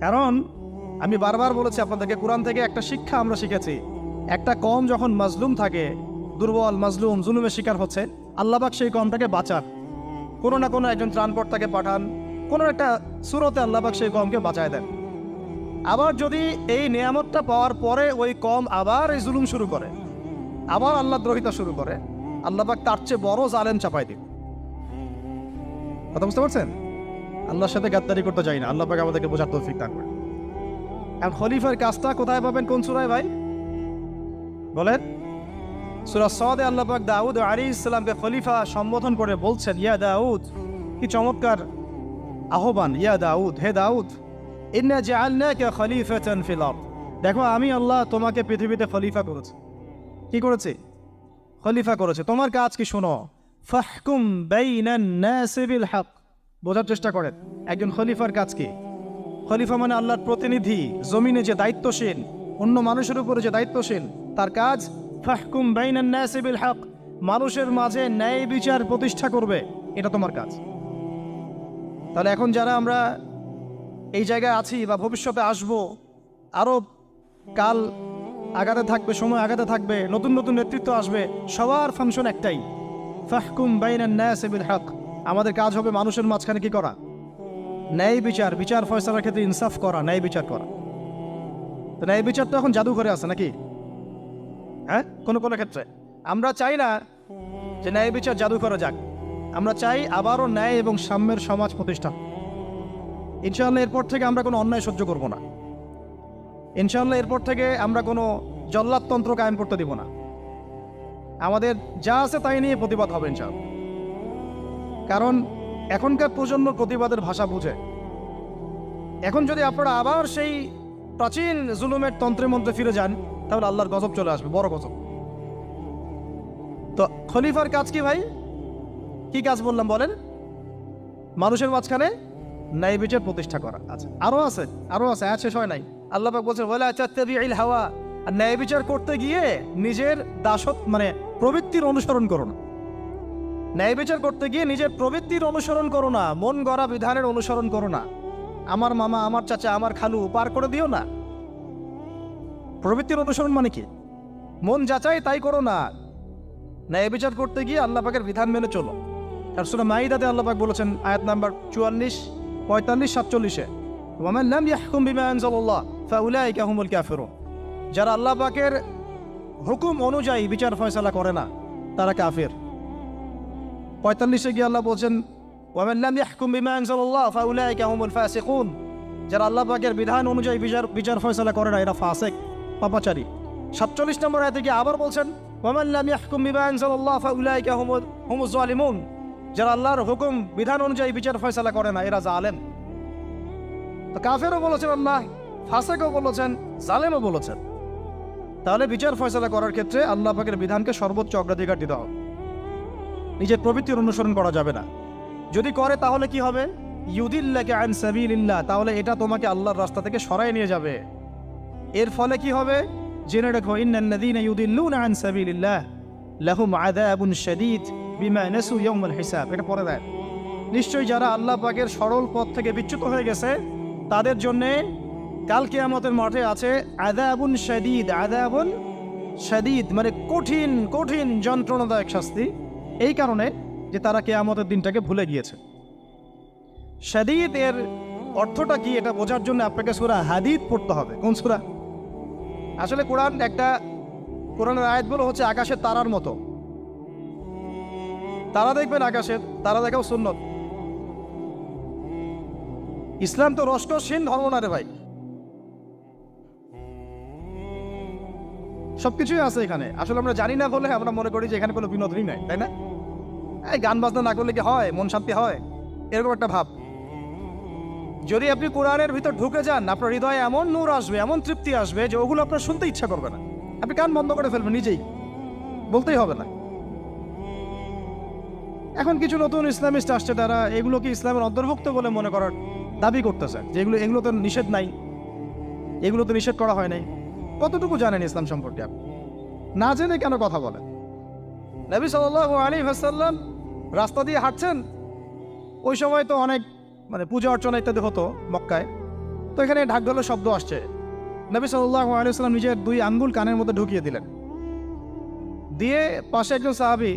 কারণ আমি বারবার বলেছি আপনাদেরকে, কোরআন থেকে একটা শিক্ষা আমরা শিখেছি, একটা কম যখন মাজলুম থাকে, দুর্বল মাজলুম জুলুমের শিকার হচ্ছে, আল্লাহ পাক সেই কমটাকে বাঁচান, কোনো না কোনো একজন ত্রাণকর্তাকে পাঠান, কোনো একটা সূরতে আল্লাহ পাক সেই কমকে বাঁচায় দেন। আবার যদি এই নিয়ামতটা পাওয়ার পরে ওই কম আবার এই জুলুম শুরু করে, আবার আল্লাহ দ্রোহিতা শুরু করে, আল্লাহ পাক তার চেয়ে বড় জালেম চাপাই দিন। কথা বুঝতে পারছেন? আল্লাহর সাথে গাদ্দারি করতে চাই না, আল্লাহ পাক আমাদেরকে বোঝার তৌফিক দান করেন। এখন খলিফার কাজটা কোথায় পাবেন, কোন সূরায় ভাই বলেন? সূরা সাদে আল্লাহ পাক দাউদ আলাইহিস সালামকে খলিফা সম্বোধন করে বলছেন, ইয়া দাউদ, কি চমৎকার আহ্বান, ইয়া দাউদ, হে দাউদ, ইন্না জাআলনাকা খলিফাতান ফিল আরদ। দেখো আমি আল্লাহ তোমাকে পৃথিবীতে খলিফা করেছি। কি করেছি? খলিফা করেছে। তোমার কাজ কি শোনো, ফাহকুম বাইনান নাসি বিল হক। বোঝার চেষ্টা করেন একজন খলিফার কাজ কি। খলিফা মানে আল্লাহর প্রতিনিধি, জমিনে যে দায়িত্বশীল, অন্য মানুষের উপরে যে দায়িত্বশীল, তার কাজ ফাহকুম বাইনান নাসি বিল হক, মানুষের মাঝে ন্যায় বিচার প্রতিষ্ঠা করবে, এটা তোমার কাজ। তাহলে এখন যারা আমরা এই জায়গায় আছি বা ভবিষ্যতে আসব, আরও কাল আগাতে থাকবে, সময় আগাতে থাকবে, নতুন নতুন নেতৃত্ব আসবে, সবার ফাংশন একটাই, ফাহকুম বাইনান নাসি বিল হক। আমাদের কাজ হবে মানুষের মাঝখানে কি করা? ন্যায় বিচার, বিচার ফয়সালার ক্ষেত্রে ইনসাফ করা, ন্যায় বিচার করা। তো ন্যায় বিচার তো এখন জাদুঘরে আছে নাকি? হ্যাঁ, কোনো কোনো ক্ষেত্রে আমরা চাই না যে ন্যায় বিচার জাদুঘরে যাক, আমরা চাই আবারও ন্যায় এবং সাম্যের সমাজ প্রতিষ্ঠা। ইনশাআল্লাহ এরপর থেকে আমরা কোনো অন্যায় সহ্য করব না। ইনশাআল্লাহ এরপর থেকে আমরা কোনো জল্লাদতন্ত্র কায়েম করতে দিব না। আমাদের যা আছে তাই নিয়ে প্রতিবাদ হবে ইনশাআল্লাহ। কারণ এখনকার প্রজন্ম প্রতিবাদের ভাষা বুঝে। এখন যদি আপনারা আবার সেই প্রাচীন জুলুমের তন্ত্রে মন্ত্রে ফিরে যান, তাহলে আল্লাহর গজব চলে আসবে, বড় গজব। তো খলিফার কাজ কি ভাই? কি কাজ বললাম বলেন? মানুষের মাঝখানে ন্যায় বিচার প্রতিষ্ঠা করা। আচ্ছা, আরো আছে, আয়াত শেষ হয় নাই। আল্লাহ পাক বলছেন, ওয়ালা তাত্তাবিউল হাওয়া। আর ন্যায় বিচার করতে গিয়ে নিজের দাসত্ব মানে প্রবৃত্তির অনুসরণ করো না। ন্যায় বিচার করতে গিয়ে নিজের প্রবৃত্তির অনুসরণ করো না, মন গড়া বিধানের অনুসরণ করো না। আমার মামা, আমার চাচা, আমার খালু পার করে দিও না। প্রবৃত্তির অনুসরণ মানে কি? মন যাচাই তাই করো না। ন্যায় বিচার করতে গিয়ে আল্লাহ পাকের বিধান মেনে চলো। আর সূরা মাইদাতে আল্লাহ পাক বলেছেন, আয়াত নাম্বার 44, 45, 47-এ, ওয়ামান লাম ইয়াহকুম বিমা আনজালাল্লাহ ফাউলাইকা হুমুল কাফিরুন। যারা আল্লাহ পাকের হুকুম অনুযায়ী বিচার ফয়সালা করে না, তারা কাফির। 45-এ গিয়ে আল্লাহ বলছেন, ওয়ামান লাম ইয়াহকুম বিমা আনজালাল্লাহ ফাউলাইকা হুমুল ফাসিকুন। যারা আল্লাহ পাকের বিধান অনুযায়ী বিচার ফয়সালা করে না, এরা ফাসিক, পাপাচারী। 47 নম্বর আয়াতে গিয়ে আবার বলছেন, ওয়ামান লাম ইয়াহকুম বিমা আনজালাল্লাহ ফাউলাইকা হুমুজ জালিমুন। যারা আল্লাহর হুকুম বিধান অনুযায়ী বিচার ফয়সালা করে না, এরা জালেম। তো কাফেরও বলেছেন আল্লাহ, ফাসিকও বলেছেন, জালেমও বলেছেন। তাহলে বিচার ফয়সালা করার ক্ষেত্রে আল্লাহ পাকের বিধানকে সর্বোচ্চ অগ্রাধিকার দিতে হবে, নিজের প্রবৃত্তির অনুসরণ করা যাবে না। যদি করে তাহলে কি হবে? ইউদিল্লাকা আন সাবিলিল্লাহ, তাহলে এটা তোমাকে আল্লাহর রাস্তা থেকে সরায় নিয়ে যাবে। এর ফলে কি হবে? জেনে রাখো, ইন্নাল্লাযীনা ইউদিল্লুনা আন সাবিলিল্লাহ লাহুম আযাবুন শাদীদ বিমা নাসু ইয়াউমাল হিসাব। এটা পড়ে দেয়, নিশ্চয়ই যারা আল্লাহ পাকের সরল পথ থেকে বিচ্যুত হয়ে গেছে, তাদের জন্যে কাল কিয়ামতের মাঠে আছে আযাবুন শাদীদ। আযাবুন শাদীদ মানে কঠিন কঠিন যন্ত্রণাদায়ক শাস্তি, এই কারণে যে তারা কিয়ামতের দিনটাকে ভুলে গিয়েছে। শাদীদ এর অর্থটা কি, এটা বোঝার জন্য আপনাকে সূরা হাদীদ পড়তে হবে। কোন সূরা? আসলে কোরআনের আয়াতগুলো হচ্ছে আকাশের তারার মতো। তারা দেখবেন আকাশের, তারা দেখাও সুন্নত। ইসলাম তো রসকসহীন ধর্ম না রে ভাই। সব কিছুই আছে এখানে। আসলে আমরা জানি না বলে আমরা মনে করি যে এখানে কোনো বিনোদনই নাই, তাই না? এই গান বাজনা না করলে কি হয়, মন শান্তি হয়? এরকম একটা ভাব। যদি আপনি কোরআনের ভিতর ঢুকে যান, আপনার হৃদয়ে এমন নূর আসবে, এমন তৃপ্তি আসবে যে ওগুলো আপনার শুনতে ইচ্ছা করবে না, আপনি কান বন্ধ করে ফেলবেন নিজেই, বলতেই হবে না। এখন কিছু নতুন ইসলামিস্ট আসছে, তারা এগুলোকে ইসলামের অন্তর্ভুক্ত বলে মনে করার দাবি করতেছে যে এগুলো তো নিষেধ নাই, এগুলো তো নিষেধ করা হয় নাই। কতটুকু জানেন ইসলাম সম্পর্কে আপনি? না জেনে কেন কথা বলেন? নবী সাল্লাল্লাহু আলাইহি ওয়াসাল্লাম রাস্তা দিয়ে হাঁটছেন, ওই সময় তো অনেক পূজা অর্চনা ইত্যাদি হতো মক্কায়। তো এখানে ঢাকঢোলের শব্দ আসছে। নবী সাল্লাল্লাহু আলাইহি ওয়াসাল্লাম নিজের 2 আঙ্গুল কানের মধ্যে ঢুকিয়ে দিলেন, দিয়ে পাশে একজন সাহাবী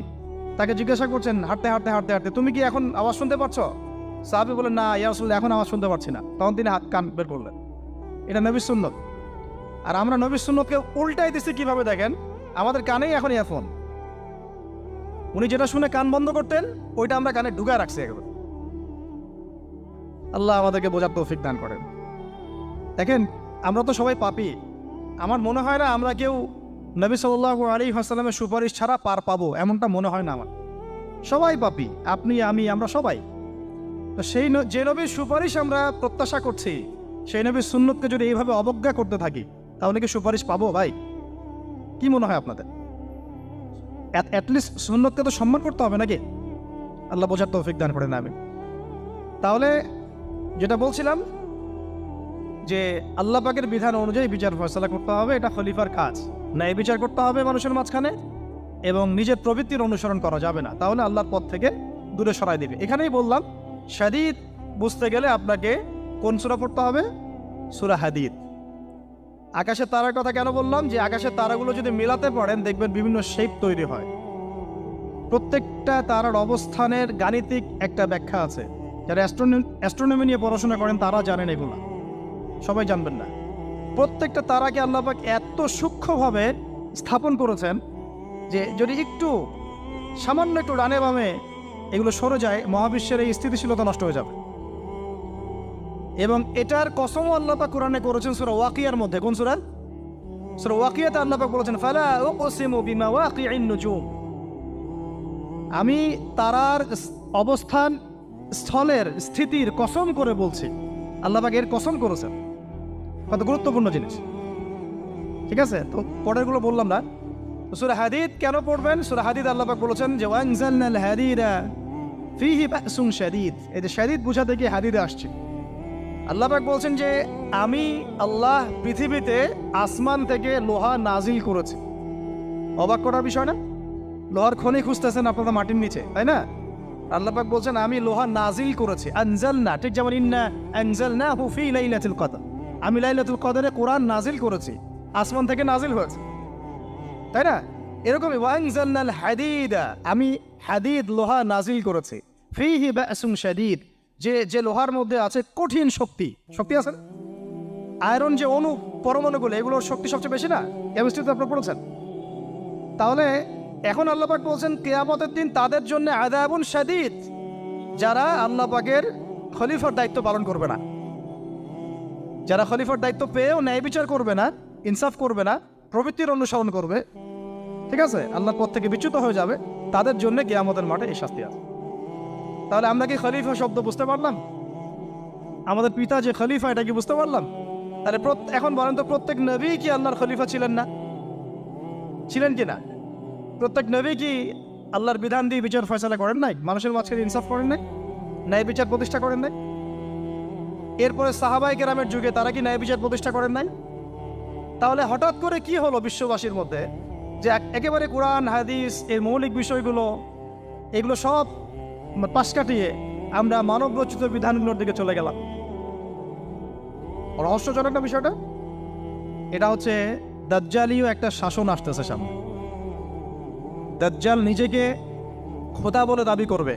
তাকে জিজ্ঞাসা করছেন হাঁটতে হাঁটতে হাঁটতে হাঁটতে, তুমি কি এখন আওয়াজ শুনতে পাচ্ছ? সাহাবী বলেন, না ইয়া রাসূলুল্লাহ, এখন আওয়াজ শুনতে পাচ্ছি না। তখন তিনি হাত কান বের করলেন। এটা নবীর সুন্নত। আর আমরা নবীর সুন্নতকে উল্টাই দিচ্ছি কিভাবে দেখেন, আমাদের কানেই এখন ইয়ারফোন। উনি যেটা শুনে কান বন্ধ করতেন ওইটা আমরা কানে ঢুকায় রাখছি একবার। আল্লাহ আমাদেরকে বোঝার তৌফিক দান করেন। দেখেন, আমরা তো সবাই পাপী। আমার মনে হয় না আমরা কেউ নবী সাল্লাল্লাহু আলাইহি ওয়াসাল্লামের সুপারিশ ছাড়া পার পাবো, এমনটা মনে হয় না আমার। সবাই পাপী, আপনি আমি আমরা সবাই। তো যে নবীর সুপারিশ আমরা প্রত্যাশা করছি, সেই নবীর সুন্নতকে যদি এইভাবে অবজ্ঞা করতে থাকি, তাহলে কি সুপারিশ পাবো ভাই? কি মনে হয় আপনাদের? অ্যাটলিস্ট সুন্নতকে তো সম্মান করতে হবে নাকি? আল্লাহ বোঝার তৌফিক দান করেন। আমি তাহলে যেটা বলছিলাম যে আল্লাহ পাকের বিধান অনুযায়ী বিচার ফয়সালা করতে হবে, এটা খলিফার কাজ। ন্যায় বিচার করতে হবে মানুষের মাঝখানে, এবং নিজের প্রবৃত্তির অনুসরণ করা যাবে না, তাহলে আল্লাহর পথ থেকে দূরে সরাই দিবে। এখানেই বললাম, শাদীদ বুঝতে গেলে আপনাকে কোন সূরা পড়তে হবে? সূরা হাদীদ। আকাশের তারার কথা কেন বললাম? যে আকাশের তারাগুলো যদি মেলাতে পারেন, দেখবেন বিভিন্ন শেপ তৈরি হয়। প্রত্যেকটা তারার অবস্থানের গাণিতিক একটা ব্যাখ্যা আছে। যারা অ্যাস্ট্রোনমি নিয়ে পড়াশোনা করেন তারা জানেন, এগুলো সবাই জানবেন না। প্রত্যেকটা তারাকে আল্লাহ পাক এত সূক্ষ্মভাবে স্থাপন করেছেন যে যদি একটু সামান্য একটু ডানে বামে এগুলো সরে যায়, মহাবিশ্বের এই স্থিতিশীলতা নষ্ট হয়ে যাবে। এবং এটার কসমও আল্লাহ পাক কোরআনে করেছেন সূরা ওয়াকিয়ার মধ্যে। কোন সূরা? সূরা ওয়াকিয়াতে আল্লাহ পাক বলেছেন, ফালা উকসিমু বিমাওয়াকিইন নুজুম। আমি তারার অবস্থান স্থলের স্থিতির কসম করে বলছি। আল্লাহ পাক এর কসম করেছেন। কত গুরুত্বপূর্ণ জিনিস, ঠিক আছে? তো পরেরগুলো বললাম না। সূরা হাদীদ কেন পড়বেন? সূরা হাদীদ আল্লাহ পাক বলেছেন যে ওয়ানজালনাল হাদীদা ফীহি বাসুন শাদীদ। এই যে শাদীদ বুঝাতে গিয়ে হাদীদে আসছে। আল্লাহ পাক বলছেন যে আমি আল্লাহ পৃথিবীতে আসমান থেকে লোহা নাজিল করেছি। অবাক করার বিষয় না? লোহার খনি খুঁজতেছেন আপনারা মাটির নিচে, তাই না? আল্লাহ পাক বলছেন আমি লোহা নাজিল করেছি। আনজালনা, ঠিক যেমন ইন্না আনজালনাহু ফী লাইলাতুল কদর, আমি লাইলাতুল কদরে কোরআন নাজিল করেছি, আসমান থেকে নাজিল হয়েছে, তাই না? এরকমই ওয়ানজালনাল হাদীদা, আমি হাদীদ লোহা নাজিল করেছি, ফীহি বাসুন শাদীদ, যে লোহার মধ্যে আছে কঠিন শক্তি আছে। আয়রন যে অণু পরমাণুগুলো, এগুলোর শক্তি সবচেয়ে বেশি না? কেমিস্ট্রিতে আপনারা পড়েছেন। তাহলে এখন আল্লাহ পাক বলছেন কিয়ামতের দিন তাদের জন্য আযাবুন শাদীদ, যারা আল্লাহ পাকের খলিফার দায়িত্ব পালন করবে না, যারা খলিফার দায়িত্ব পেয়েও ন্যায় বিচার করবে না, ইনসাফ করবে না, প্রবৃত্তির অনুসরণ করবে, ঠিক আছে, আল্লাহর পথ থেকে বিচ্যুত হয়ে যাবে, তাদের জন্য কিয়ামতের মাঠে এই শাস্তি আছে। তাহলে আমরা কি খলিফা শব্দ বুঝতে পারলাম? আমাদের পিতা যে খলিফা, এটা কি বুঝতে পারলাম? তাহলে এখন বলেন তো, প্রত্যেক নবী কি আল্লাহর খলিফা ছিলেন না? ছিলেন কি না? প্রত্যেক নবী কি আল্লাহর বিধান দিয়ে বিচার ফয়সালা করেন নাই? মানুষের মাঝখানে ইনসাফ করেন নাই? ন্যায় বিচার প্রতিষ্ঠা করেন নাই? এরপরে সাহাবায়ে কেরামের যুগে তারা কি ন্যায় বিচার প্রতিষ্ঠা করেন নাই? তাহলে হঠাৎ করে কি হলো বিশ্ববাসীর মধ্যে যে একেবারে কোরআন হাদিস এর মৌলিক বিষয়গুলো এগুলো সব পাশ কাটিয়ে আমরা মানব রচিত বিধানগুলোর দিকে চলে গেলাম? রহস্যজনক না বিষয়টা? এটা হচ্ছে দাজ্জালীয় একটা শাসন আসতেছে সামনে। দাজ্জাল নিজেকে খোদা বলে দাবি করবে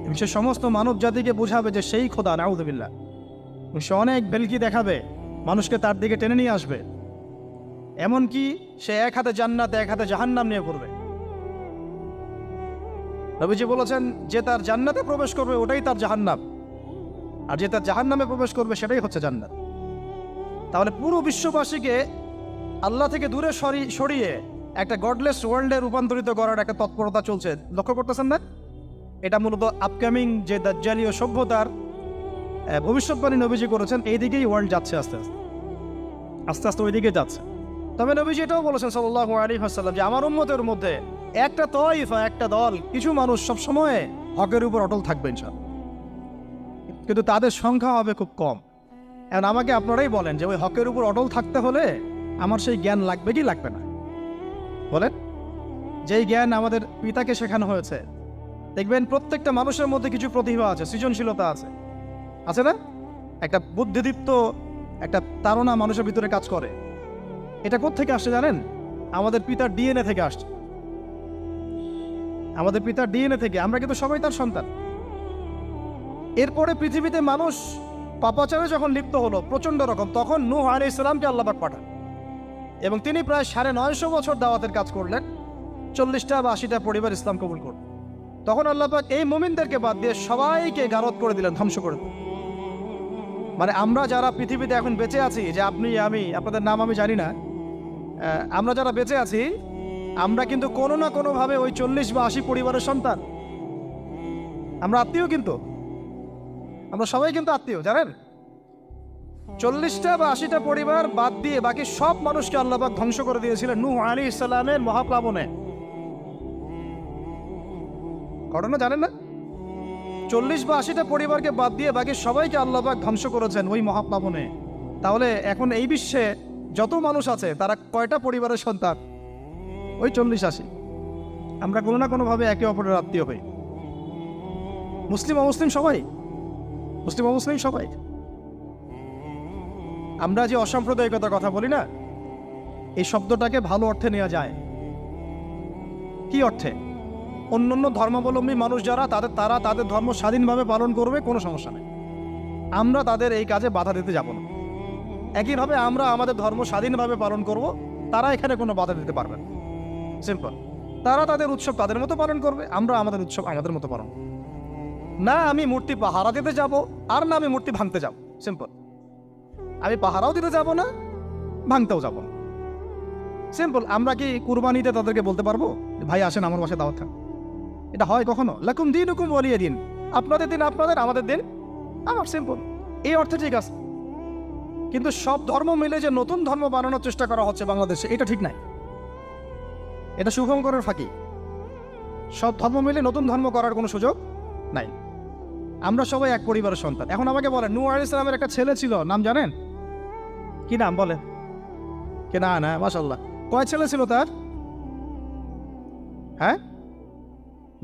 এবং সে সমস্ত মানব জাতিকে বোঝাবে যে সেই খোদা, নাউযুবিল্লাহ। সে অনেক ভেলকি দেখাবে, মানুষকে তার দিকে টেনে নিয়ে আসবে। এমনকি সে এক হাতে জান্নাত এক হাতে জাহান্নাম নিয়ে করবে। নবীজি বলেছেন যে তার জান্নাতে প্রবেশ করবে ওটাই তার জাহান্নাম, আর যে তার জাহান্নামে প্রবেশ করবে সেটাই হচ্ছে জান্নাত। তাহলে পুরো বিশ্ববাসীকে আল্লাহ থেকে দূরে সরিয়ে একটা গডলেস ওয়ার্ল্ডে রূপান্তরিত করার একটা তৎপরতা চলছে, লক্ষ্য করতেছেন না? এটা মূলত আপকামিং যে দাজ্জালীয় সভ্যতার ভবিষ্যৎবাণী নবীজি করেছেন, এই দিকেই ওয়ার্ল্ড যাচ্ছে আস্তে আস্তে আস্তে আস্তে ওই দিকে যাচ্ছে। তবে নবীজি এটাও বলেছেন সাল্লাল্লাহু আলাইহি ওয়াসাল্লাম যে আমার উম্মতের মধ্যে একটা তয়ফা, একটা দল, কিছু মানুষ সবসময় হকের উপর অটল থাকবে ইনশাআল্লাহ, কিন্তু তাদের সংখ্যা হবে খুব কম। এখন আমাকে আপনারাই বলেন যে ওই হকের উপর অটল থাকতে হলে আমার সেই জ্ঞান লাগবে কি লাগবে না? বলেন। যেই জ্ঞান আমাদের পিতাকে শেখানো হয়েছে, দেখবেন প্রত্যেকটা মানুষের মধ্যে কিছু প্রতিভা আছে, সৃজনশীলতা আছে, আছে না? একটা বুদ্ধিদীপ্ত একটা তাড়না মানুষের ভিতরে কাজ করে। এটা কোত্থেকে আসছে জানেন? আমাদের পিতার ডিএনএ থেকে আসছে। আমাদের পিতার ডিএনএ থেকে, আমরা কিন্তু সবাই তার সন্তান। এরপরে পৃথিবীতে মানুষ পাপাচারে যখন লিপ্ত হলো প্রচন্ড রকম, তখন নূহ আলাইহিস সালামকে আল্লাহ পাক পাঠান এবং তিনি প্রায় 950 বছর দাওয়াতের কাজ করলেন। 40টা বা 80টা পরিবার ইসলাম কবুল করল। তখন আল্লাহ পাক এই মুমিনদেরকে বাদ দিয়ে সবাইকে গারদ করে দিলেন, ধ্বংস করে দিলেন। মানে আমরা যারা পৃথিবীতে এখন বেঁচে আছি, যে আপনি আমি, আপনাদের নাম আমি জানি না, আমরা যারা বেঁচে আছি, আমরা কিন্তু কোনো না কোনোভাবে ওই 40 বা 80 পরিবারের সন্তান। আমরা আত্মীয়, কিন্তু আমরা সবাই কিন্তু আত্মীয়, জানেন? 40টা বা 80টা পরিবার বাদ দিয়ে বাকি সব মানুষকে আল্লাহ পাক ধ্বংস করে দিয়েছিলেন নূহ আলাইহিস সালামের মহাপ্লাবনে। ঘটনা জানেন না? 40 বা 80টা পরিবারকে বাদ দিয়ে বাকি সবাইকে আল্লাহ পাক ধ্বংস করেছেন ওই মহাপ্লাবনে। তাহলে এখন এই বিশ্বে যত মানুষ আছে তারা কয়টা পরিবারের সন্তান? ওই 40-80। আমরা কোনো না কোনোভাবে একে অপরের আত্মীয় হই। মুসলিম অমুসলিম সবাই, মুসলিম অমুসলিম সবাই। আমরা যে অসাম্প্রদায়িকতার কথা বলি না, এই শব্দটাকে ভালো অর্থে নেওয়া যায়। কি অর্থে? অন্যান্য ধর্মাবলম্বী মানুষ যারা, তারা তাদের ধর্ম স্বাধীনভাবে পালন করবে, কোনো সমস্যা নেই। আমরা তাদের এই কাজে বাধা দিতে যাব না। একইভাবে আমরা আমাদের ধর্ম স্বাধীনভাবে পালন করব, তারা এখানে কোনো বাধা দিতে পারবে না। সিম্পল। তারা তাদের উৎসব তাদের মতো পালন করবে, আমরা আমাদের উৎসব আমাদের মতো পালন করব। না আমি মূর্তি পাহারা দিতে যাব, আর না আমি মূর্তি ভাঙতে যাব। সিম্পল। আমি পাহারাও দিতে যাব না, ভাঙতেও যাব না। সিম্পল। আমরা কি কুরবানিতে তাদেরকে বলতে পারবো ভাই আসেন আমার বাসায় দাওয়াত খান? এটা হয় কখনো? লাকুম দীনুকুম ওয়ালিয়া দিন। আপনাদের দিন আপনাদের, আমাদের দিন আমার। সিম্পল। এই অর্থে ঠিক আছে। কিন্তু সব ধর্ম মিলে যে নতুন ধর্ম বানানোর চেষ্টা করা হচ্ছে বাংলাদেশে, এটা ঠিক নাই। এটা শুভঙ্করের ফাঁকি। সব ধর্ম মিলে নতুন ধর্ম করার কোনো সুযোগ নাই। আমরা সবাই এক পরিবারের সন্তান। এখন আমাকে বলেন, নূহ আলাইহিস সালামের একটা ছেলে ছিল, নাম জানেন? কি নাম বলেন? কে? না না, মাশাআল্লাহ। কয় ছেলে ছিল তার? হ্যাঁ,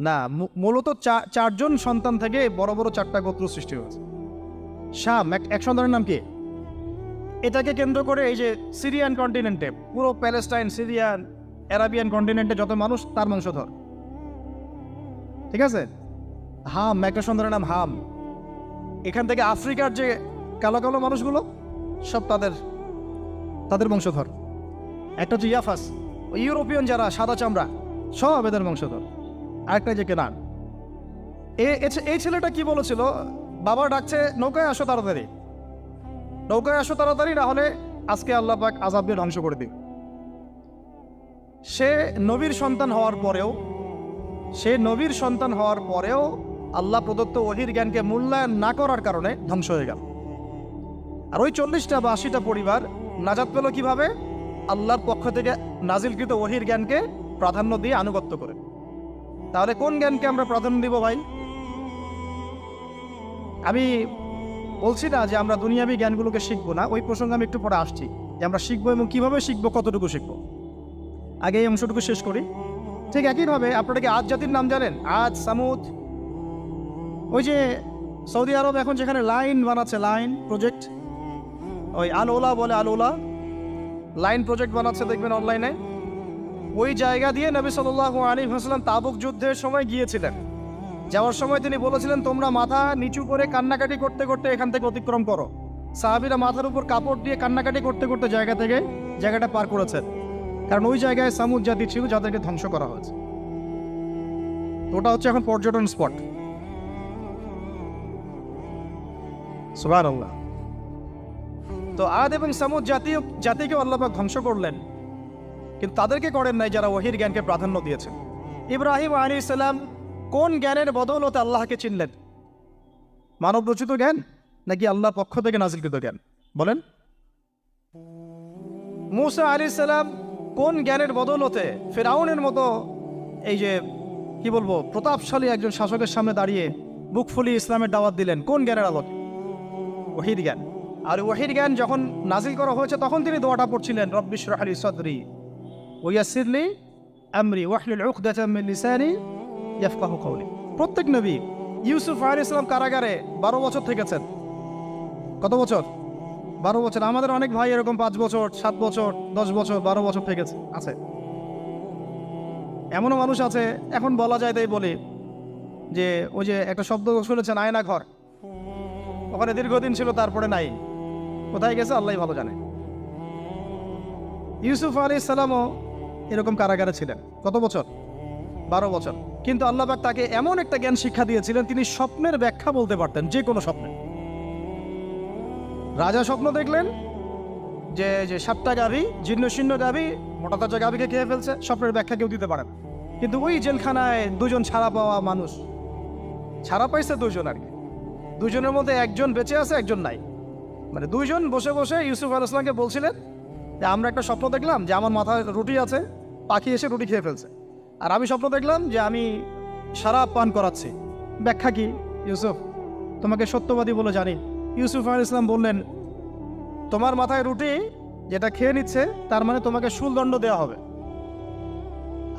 না, মূলত 4জন সন্তান থেকে বড় বড় 4টা গোত্র সৃষ্টি হয়েছে। শাম এক সন্তানের নাম কি? এটাকে কেন্দ্র করে এই যে সিরিয়ান কন্টিনেন্টে, পুরো প্যালেস্টাইন, সিরিয়ান, অ্যারাবিয়ান কন্টিনেন্টে যত মানুষ, তার বংশধর। ঠিক আছে? হাম, একটা সন্তানের নাম হাম। এখান থেকে আফ্রিকার যে কালো কালো মানুষগুলো সব তাদের বংশধর। একটা হচ্ছে ইয়াফাস, ইউরোপিয়ান যারা সাদা চামড়া, সব এদের বংশধর। আরেকটা যে কেনান। এই ছেলেটা কি বলেছিল? বাবা ডাকছে নৌকায় আসো তাড়াতাড়ি, নৌকায় আসো তাড়াতাড়ি, না হলে আজকে আল্লাহ পাক আযাব দিয়ে ধ্বংস করে দিবে। সে নবীর সন্তান হওয়ার পরেও আল্লাহ প্রদত্ত ওহীর জ্ঞানকে মূল্যায়ন না করার কারণে ধ্বংস হয়ে গেল। আর ওই 40টা বা 80টা পরিবার নাজাত পেল কিভাবে? আল্লাহর পক্ষ থেকে নাজিলকৃত ওহীর জ্ঞানকে প্রাধান্য দিয়ে আনুগত্য করে। তাহলে কোন জ্ঞানকে আমরা প্রাধান্য দিব ভাই? আমি বলছি না যে আমরা দুনিয়াবী জ্ঞানগুলোকে শিখবো না, ওই প্রসঙ্গে আমি একটু পরে আসছি, যে আমরা শিখবো এবং কিভাবে শিখবো, কতটুকু শিখবো। আগে এই অংশটুকু শেষ করি। ঠিক একইভাবে আপনারা কি আদ জাতির নাম জানেন? আদ, সামুদ। ওই যে সৌদি আরব এখন যেখানে লাইন বানাচ্ছে, লাইন প্রজেক্ট, ওই আল-ওলা বলে, আল-ওলা লাইন প্রজেক্ট বানাচ্ছে, দেখবেন অনলাইনে। ওই জায়গা দিয়ে নবী সাল্লাল্লাহু আলাইহি ওয়াসাল্লাম তাবুক যুদ্ধের সময় গিয়েছিলেন। যাওয়ার সময় তিনি বলেছিলেন, তোমরা মাথা নিচু করে কান্নাকাটি করতে করতে এখান থেকে অতিক্রম করো। সাহাবীরা মাথার উপর কাপড় দিয়ে কান্নাকাটি করতে করতে জায়গাটা পার করেছেন, কারণ ওই জায়গায় সামুদ জাতি ছিল যাদেরকে ধ্বংস করা হয়েছে। ওটা হচ্ছে এখন পর্যটন স্পট। সুবহানাল্লাহ। তো আদ এবং সামুদ জাতিকেও আল্লাহ পাক ধ্বংস করলেন, কিন্তু তাদেরকে করেন নাই যারা ওহির জ্ঞানকে প্রাধান্য দিয়েছেন। ইব্রাহিম আলাইহিস সালাম কোন জ্ঞানের বদৌলতে আল্লাহকে চিনলেন? মানব রচিত জ্ঞান নাকি আল্লাহর পক্ষ থেকে নাজিলকৃত জ্ঞান? বলেন। মূসা আলাইহিস সালাম কোন জ্ঞানের বদৌলতে ফিরআউনের মতো এই যে কি বলবো প্রতাপশালী একজন শাসকের সামনে দাঁড়িয়ে বুক ফুলিয়ে ইসলামের দাওয়াত দিলেন? কোন জ্ঞানের আলোকে? ওহির জ্ঞান। আর ওহির জ্ঞান যখন নাজিল করা হয়েছে তখন তিনি দোয়াটা পড়ছিলেন, রব্বি ইশরাহ লি সাদরি ওয়া ইয়াসসির লি আমরি ওয়াহলুল উকদাতাম মিন লিসানি ইয়াফকাহু কওলি। প্রত্যেক নবী, ইউসুফ আলাইহিস সালাম কারাগারে 12 বছর থেকেছেন। কত বছর? 12 বছর। আমাদের অনেক ভাই এরকম 5 বছর, 7 বছর, 10 বছর, 12 বছর থেকেছে আছে। এমনও মানুষ আছে, এখন বলা যায় তাই বলি, যে ওই যে একটা শব্দ শুনেছেন আয়না ঘর, ওখানে দীর্ঘদিন ছিল, তারপরে নাই, কোথায় গেছে আল্লাহই ভালো জানে। ইউসুফ আলাইহিস সালামও এরকম কারাগারে ছিলেন। কত বছর? 12 বছর। কিন্তু আল্লাহ পাক তাকে এমন একটা জ্ঞান শিক্ষা দিয়েছিলেন, তিনি স্বপ্নের ব্যাখ্যা বলতে পারতেন, যে কোনো স্বপ্নের। রাজা স্বপ্ন দেখলেন যে 7টা গাভী, জীর্ণ শীর্ণ গাভী মোটা তাজা গাভীকে খেয়ে ফেলছে, স্বপ্নের ব্যাখ্যা কেউ দিতে পারে না। কিন্তু ওই জেলখানায় 2 জন ছাড়া পাওয়া মানুষ, ছাড়া পাইছে 2 জন আর কি, 2 জনের মধ্যে একজন বেঁচে আছে, একজন নাই। মানে 2 জন বসে বসে ইউসুফ আলাইহিস সালামকে বলছিলেন যে আমরা একটা স্বপ্ন দেখলাম যে আমার মাথায় রুটি আছে, পাখি এসে রুটি খেয়ে ফেলছে। আর আমি স্বপ্ন দেখলাম যে আমি শরাব পান করাচ্ছি, ব্যাখ্যা কি ইউসুফ? তোমাকে সত্যবাদী বলে জানি। ইউসুফ আলাইহিস সালাম বললেন, তোমার মাথায় রুটি যেটা খেয়ে নিচ্ছে তার মানে তোমাকে শুলদণ্ড দেওয়া হবে,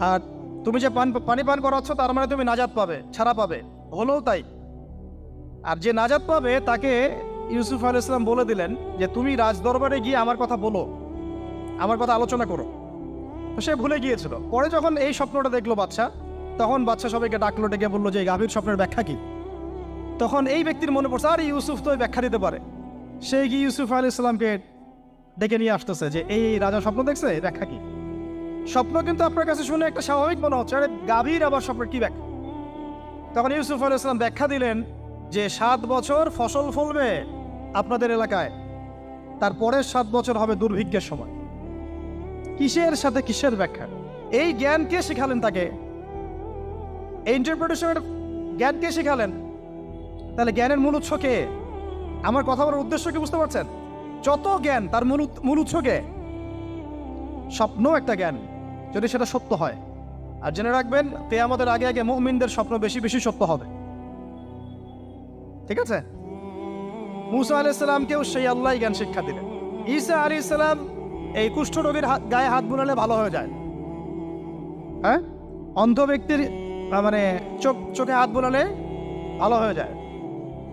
আর তুমি যে পানি পান করাচ্ছ তার মানে তুমি নাজাত পাবে, ছাড়া পাবে। হলেও তাই। আর যে নাজাত পাবে তাকে ইউসুফ আলাইহিস সালাম বলে দিলেন যে তুমি রাজদরবারে গিয়ে আমার কথা বলো, আমার কথা আলোচনা করো। তো সে ভুলে গিয়েছিল। পরে যখন এই স্বপ্নটা দেখলো বাদশা, তখন বাদশা সবাইকে ডাকলো, ডেকে বললো যে এই গাভীর স্বপ্নের ব্যাখ্যা কি। তখন এই ব্যক্তির মনে পড়ছে, আরে ইউসুফ তো ব্যাখ্যা দিতে পারে। সে গিয়ে ইউসুফ আলাইহিস সালামকে ডেকে নিয়ে আসতেছে যে এই রাজা স্বপ্ন দেখছে, ব্যাখ্যা কি। স্বপ্ন কিন্তু আপনার কাছে শুনে একটা স্বাভাবিক মনে হচ্ছে, আরে গাভীর আবার স্বপ্নের কি ব্যাখ্যা। তখন ইউসুফ আলাইহিস সালাম ব্যাখ্যা দিলেন যে 7 বছর ফসল ফলবে আপনাদের এলাকায়, তারপরের 7 বছর হবে দুর্ভিক্ষের সময়। কিসের সাথে কিসের ব্যাখ্যা? এই জ্ঞান কে শিখালেন তাকে? এই ইন্টারপ্রিটেশনের জ্ঞান কে শিখালেন? তাহলে জ্ঞানের মূল উৎস কে? আমার কথা বলার উদ্দেশ্য কি বুঝতে পারছেন? যত জ্ঞান তার মূল উৎস কে? স্বপ্ন একটা জ্ঞান, যদি সেটা সত্য হয়। আর জেনে রাখবেন, কিয়ামতের আগে আগে মুমিনদের স্বপ্ন বেশি বেশি সত্য হবে। ঠিক আছে? মূসা আলাইহিস সালামকেও সেই আল্লাহই জ্ঞান শিক্ষা দিলেন। ঈসা আলাইহিস সালাম এই কুষ্ঠরোগীর গায়ে হাত বুলালে ভালো হয়ে যায়। হ্যাঁ, অন্ধ ব্যক্তির মানে চোখে হাত বুলালে ভালো হয়ে যায়।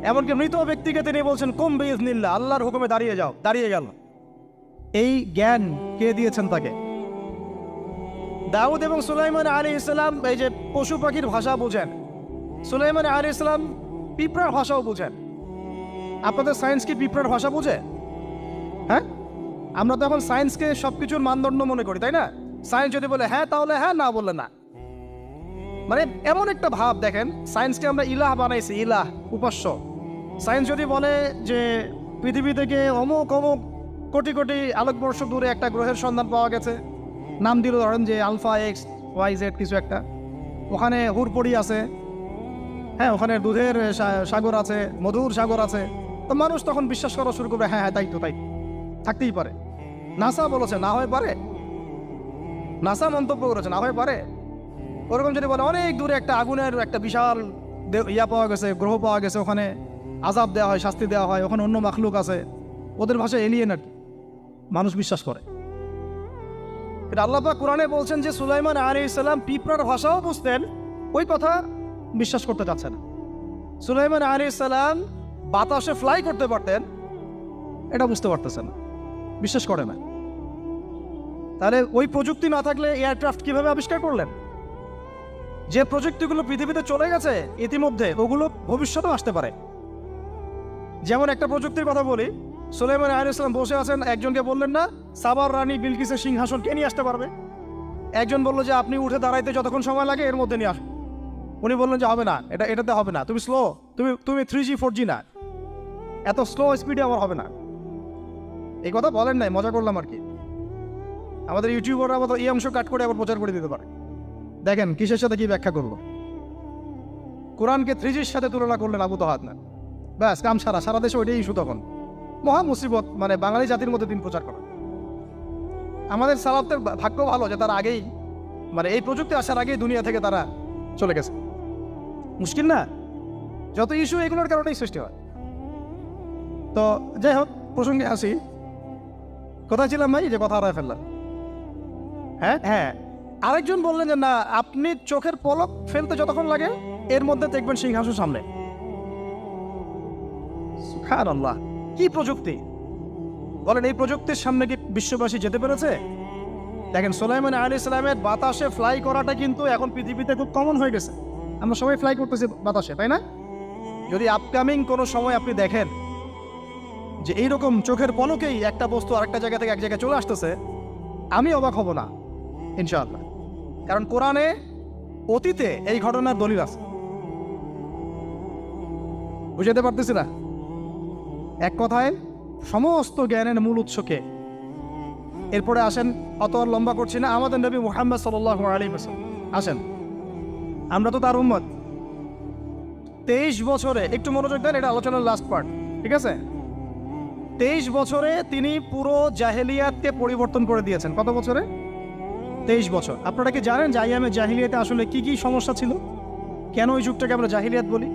এমনকি মৃত ব্যক্তিকে তিনি বলছেন কুম বিইজনিল্লাহ, আল্লাহর হুকুমে দাঁড়িয়ে যাও, দাঁড়িয়ে গেল। এই জ্ঞান কে দিয়েছেন তাকে? দাউদ এবং সুলাইমান আলাইহিস সালাম এই যে পশু পাখির ভাষা বুঝেন, সুলাইমান আলাইহিস সালাম পিঁপড়ার ভাষাও বুঝেন। আপনাদের সায়েন্স কি পিঁপড়ার ভাষা বুঝে? হ্যাঁ, আমরা তো এখন সায়েন্সকে সবকিছুর মানদণ্ড মনে করি, তাই না? সায়েন্স যদি বলে হ্যাঁ তাহলে হ্যাঁ, না বললে না। মানে এমন একটা ভাব, দেখেন সায়েন্সকে আমরা ইলাহ বানাইছি, ইলাহ, উপাস্য। সায়েন্স যদি বলে যে পৃথিবী থেকে অমুক অমুক কোটি কোটি আলোকবর্ষ দূরে একটা গ্রহের সন্ধান পাওয়া গেছে, নাম দিল ধরেন যে আলফা এক্স ওয়াই জেড কিছু একটা, ওখানে হুরপড়ি আছে, হ্যাঁ ওখানে দুধের সাগর আছে, মধুর সাগর আছে, তো মানুষ তখন বিশ্বাস করা শুরু করবে, হ্যাঁ হ্যাঁ তাই তো, তাই থাকতেই পারে। নাসা বলেছে না হয়ে পারে, নাসা মন্তব্য করেছে না হয়ে পারে। ওরকম যদি বলে অনেক দূরে একটা আগুনের একটা বিশাল ইয়া পাওয়া গেছে, গ্রহ পাওয়া গেছে, ওখানে আযাব দেওয়া হয়, শাস্তি দেওয়া হয়, ওখানে অন্য মাখলুক আছে, ওদের ভাষায় এলিয়েন আর কি, মানুষ বিশ্বাস করে। কিন্তু আল্লাহ পাক কোরআনে বলছেন যে সুলাইমান আলাইহিস সালাম পিঁপড়ার ভাষাও বুঝতেন, ওই কথা বিশ্বাস করতে চাচ্ছে না। সুলাইমান আলাইহিস সালাম বাতাসে ফ্লাই করতে পারতেন, এটা বুঝতে পারতেছে না, বিশ্বাস করে না। তাহলে ওই প্রযুক্তি না থাকলে এয়ারক্রাফট কিভাবে আবিষ্কার করলেন? যে প্রযুক্তিগুলো পৃথিবীতে চলে গেছে ইতিমধ্যে, ওগুলো ভবিষ্যতেও আসতে পারে। যেমন একটা প্রযুক্তির কথা বলি, সুলাইমান আলাইহিস সালাম বসে আছেন, একজনকে বললেন না সাবার রানী বিলকিসের সিংহাসন কে নিয়ে আসতে পারবে? একজন বললো যে আপনি উঠে দাঁড়াইতে যতক্ষণ সময় লাগে এর মধ্যে নিয়ে আসুন। উনি বললেন যে হবে না, এটাতে হবে না, তুমি স্লো, তুমি 3G 4G না, এত স্লো স্পিডে আমার হবে না। এই কথা বলেন নাই, মজা করলাম আর কি। আমাদের ইউটিউবাররা আবার এই অংশ কাট করে আবার প্রচার করে দিতে পারে। দেখেন কিসের সাথে কি ব্যাখ্যা করলো। কোরআনকে 3Gর সাথে তুলনা করলেন আবু তহাদ না, ব্যাস কাম সারা, সারা দেশে ওইটাই ইস্যু তখন। মহা মুসিবত, মানে বাঙালি জাতির মধ্যে দিন প্রচার করা। আমাদের সালাফদের ভাগ্য ভালো যে তারা আগেই, মানে এই প্রযুক্তি আসার আগেই দুনিয়া থেকে তারা চলে গেছে। মুশকিল না, যত ইস্যু এগুলোর কারণেই সৃষ্টি হয়। তো যাই হোক, প্রসঙ্গে আসি। কোথায় ছিলাম ভাই, যে কথা হারায় ফেললাম? হ্যাঁ, আরেকজন বললেন যে না, আপনি চোখের পলক ফেলতে যতক্ষণ লাগে এর মধ্যে দেখবেন সিংহাসন সামনে। সুবহানাল্লাহ, কি প্রযুক্তি বলেন! এই প্রযুক্তির সামনে কি বিশ্ববাসী যেতে পেরেছে? দেখেন, সুলাইমান আলাইহিস সালামের বাতাসে ফ্লাই করাটা কিন্তু এখন পৃথিবীতে খুব কমন হয়ে গেছে। আমরা সবাই ফ্লাই করতেছি বাতাসে, তাই না? যদি আপকামিং কোনো সময় আপনি দেখেন যে এইরকম চোখের পলকেই একটা বস্তু আরেকটা জায়গা থেকে এক জায়গায় চলে আসতেছে, আমি অবাক হব না ইনশাআল্লাহ। কারণ কোরআনে অতীতে এই ঘটনার দলিল আছে। বুঝাতে পারতেছি না? এক কথায় সমস্ত জ্ঞানের মূল উৎসকে। এরপরে আসেন, অত আর লম্বা করছি না, আমাদের নবী মুহাম্মদ সাল্লাল্লাহু আলাইহি ওয়াসাল্লাম আসেন। আমরা তো তার উম্মত। 23 বছরে, একটু মনোযোগ দেন, এটা আলোচনার লাস্ট পার্ট, ঠিক আছে? 23 বছরে তিনি পুরো জাহেলিয়াতকে পরিবর্তন করে দিয়েছেন। কত বছরে? 23 বছর। আপনারা কি জানেন যে আইয়ামে জাহিলিয়াতে আসলে কি কি সমস্যা ছিল? কেন ওই যুগটাকে আমরা জাহিলিয়াত বলি?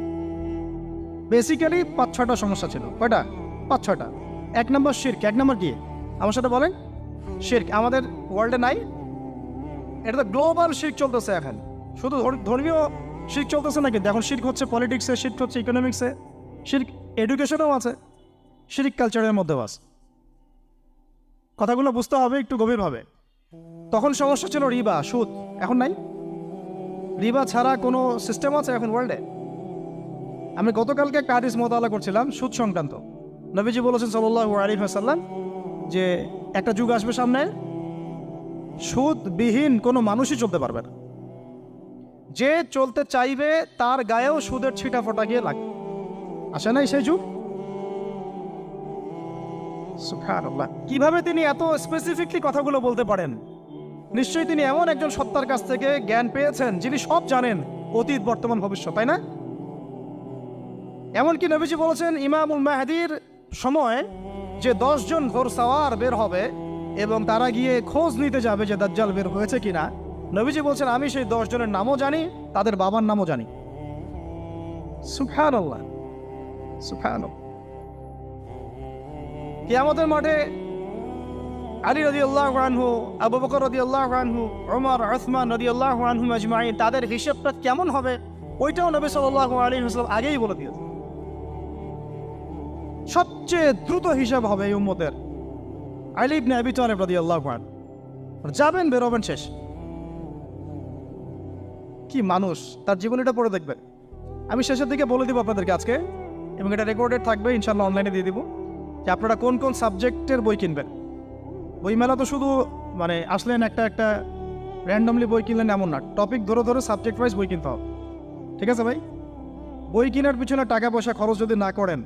বেসিক্যালি 5-6টা সমস্যা ছিল। কয়টা? 5-6টা। 1 নম্বর শিরক। 1 নম্বর কি? আমার সাথে বলেন। শিরক আমাদের ওয়ার্ল্ডে নাই, এটা তো গ্লোবাল শিরক চলতেছে এখন। শুধু ধর্মীয় শিরক চলতেছে না, কিন্তু এখন শিরক হচ্ছে পলিটিক্সে, শিরক হচ্ছে ইকোনমিক্সে, শিরক এডুকেশনেও আছে, শিরক কালচারের মধ্যেও আছে। কথাগুলো বুঝতে হবে একটু গভীরভাবে। তখন সমস্যা ছিল রিবা, সুদ। এখন নাই। রিবা ছাড়া কোনো সিস্টেম আছে এখন ওয়ার্ল্ডে? আমি গতকালকে একটা হাদিস মোতালা করছিলাম সুদ সংক্রান্ত। নবীজি বলেছেন সাল্লাল্লাহু আলাইহি ওয়াসাল্লাম যে একটা যুগ আসবে সামনে, সুদবিহীন কোনো মানুষই চলতে পারবে না। যে চলতে চাইবে তার গায়েও সুদের ছিটা ফোটা গিয়ে লাগবে। আসে নাই সেই যুগ? সুবহানাল্লাহ, কিভাবে তিনি এত স্পেসিফিকলি কথাগুলো বলতে পারেন? নিশ্চয়ই তিনি এমন একজন সত্তার কাছ থেকে জ্ঞান পেয়েছেন যিনি সব জানেন, অতীত, বর্তমান, ভবিষ্যৎ, তাই না? এমনকি নবীজি বলেছেন ইমামুল মাহদির সময় যে 10 জন ঘোড়সাওয়ার বের হবে এবং তারা গিয়ে খোঁজ নিতে যাবে যে দাজ্জাল বের হয়েছে কিনা, নবীজি বলছেন আমি সেই 10 জনের নামও জানি, তাদের বাবার নামও জানি। সুবহানাল্লাহ, সুবহানাল্লাহ। কিয়ামতের মাঠে আলী রাদিয়াল্লাহু আনহু, আবু বকর রাদিয়াল্লাহু আনহু, ওমর, উসমান রাদিয়াল্লাহু আনহুম আজমাইন, তাদের হিসাবটা কেমন হবে ওইটাও নবী সাল্লাল্লাহু আলাইহি ওয়াসাল্লাম আগেই বলে দিয়েছেন। সবচেয়ে দ্রুত হিসাব হবে এই উম্মতের আলী ইবনে আবি তালিব রাদিয়াল্লাহু আনহু। যাবেন, বেরোবেন, শেষ। কি মানুষ, তার জীবনীটা পড়ে দেখবেন। আমি শেষের দিকে বলে দিব আপনাদেরকে আজকে, এবং এটা রেকর্ডেড থাকবে, ইনশাআল্লাহ অনলাইনে দিয়ে দিব, যে আপনারা কোন কোন সাবজেক্টের বই কিনবেন। বইমেলা তো শুধু মানে আসলেন একটা র্যান্ডমলি বই কিনলেন এমন না, টপিক ধরে ধরে সাবজেক্ট ওয়াইজ বই কিনতে হবে, ঠিক আছে ভাই? বই কেনার পিছনে টাকা পয়সা খরচ যদি না করেন,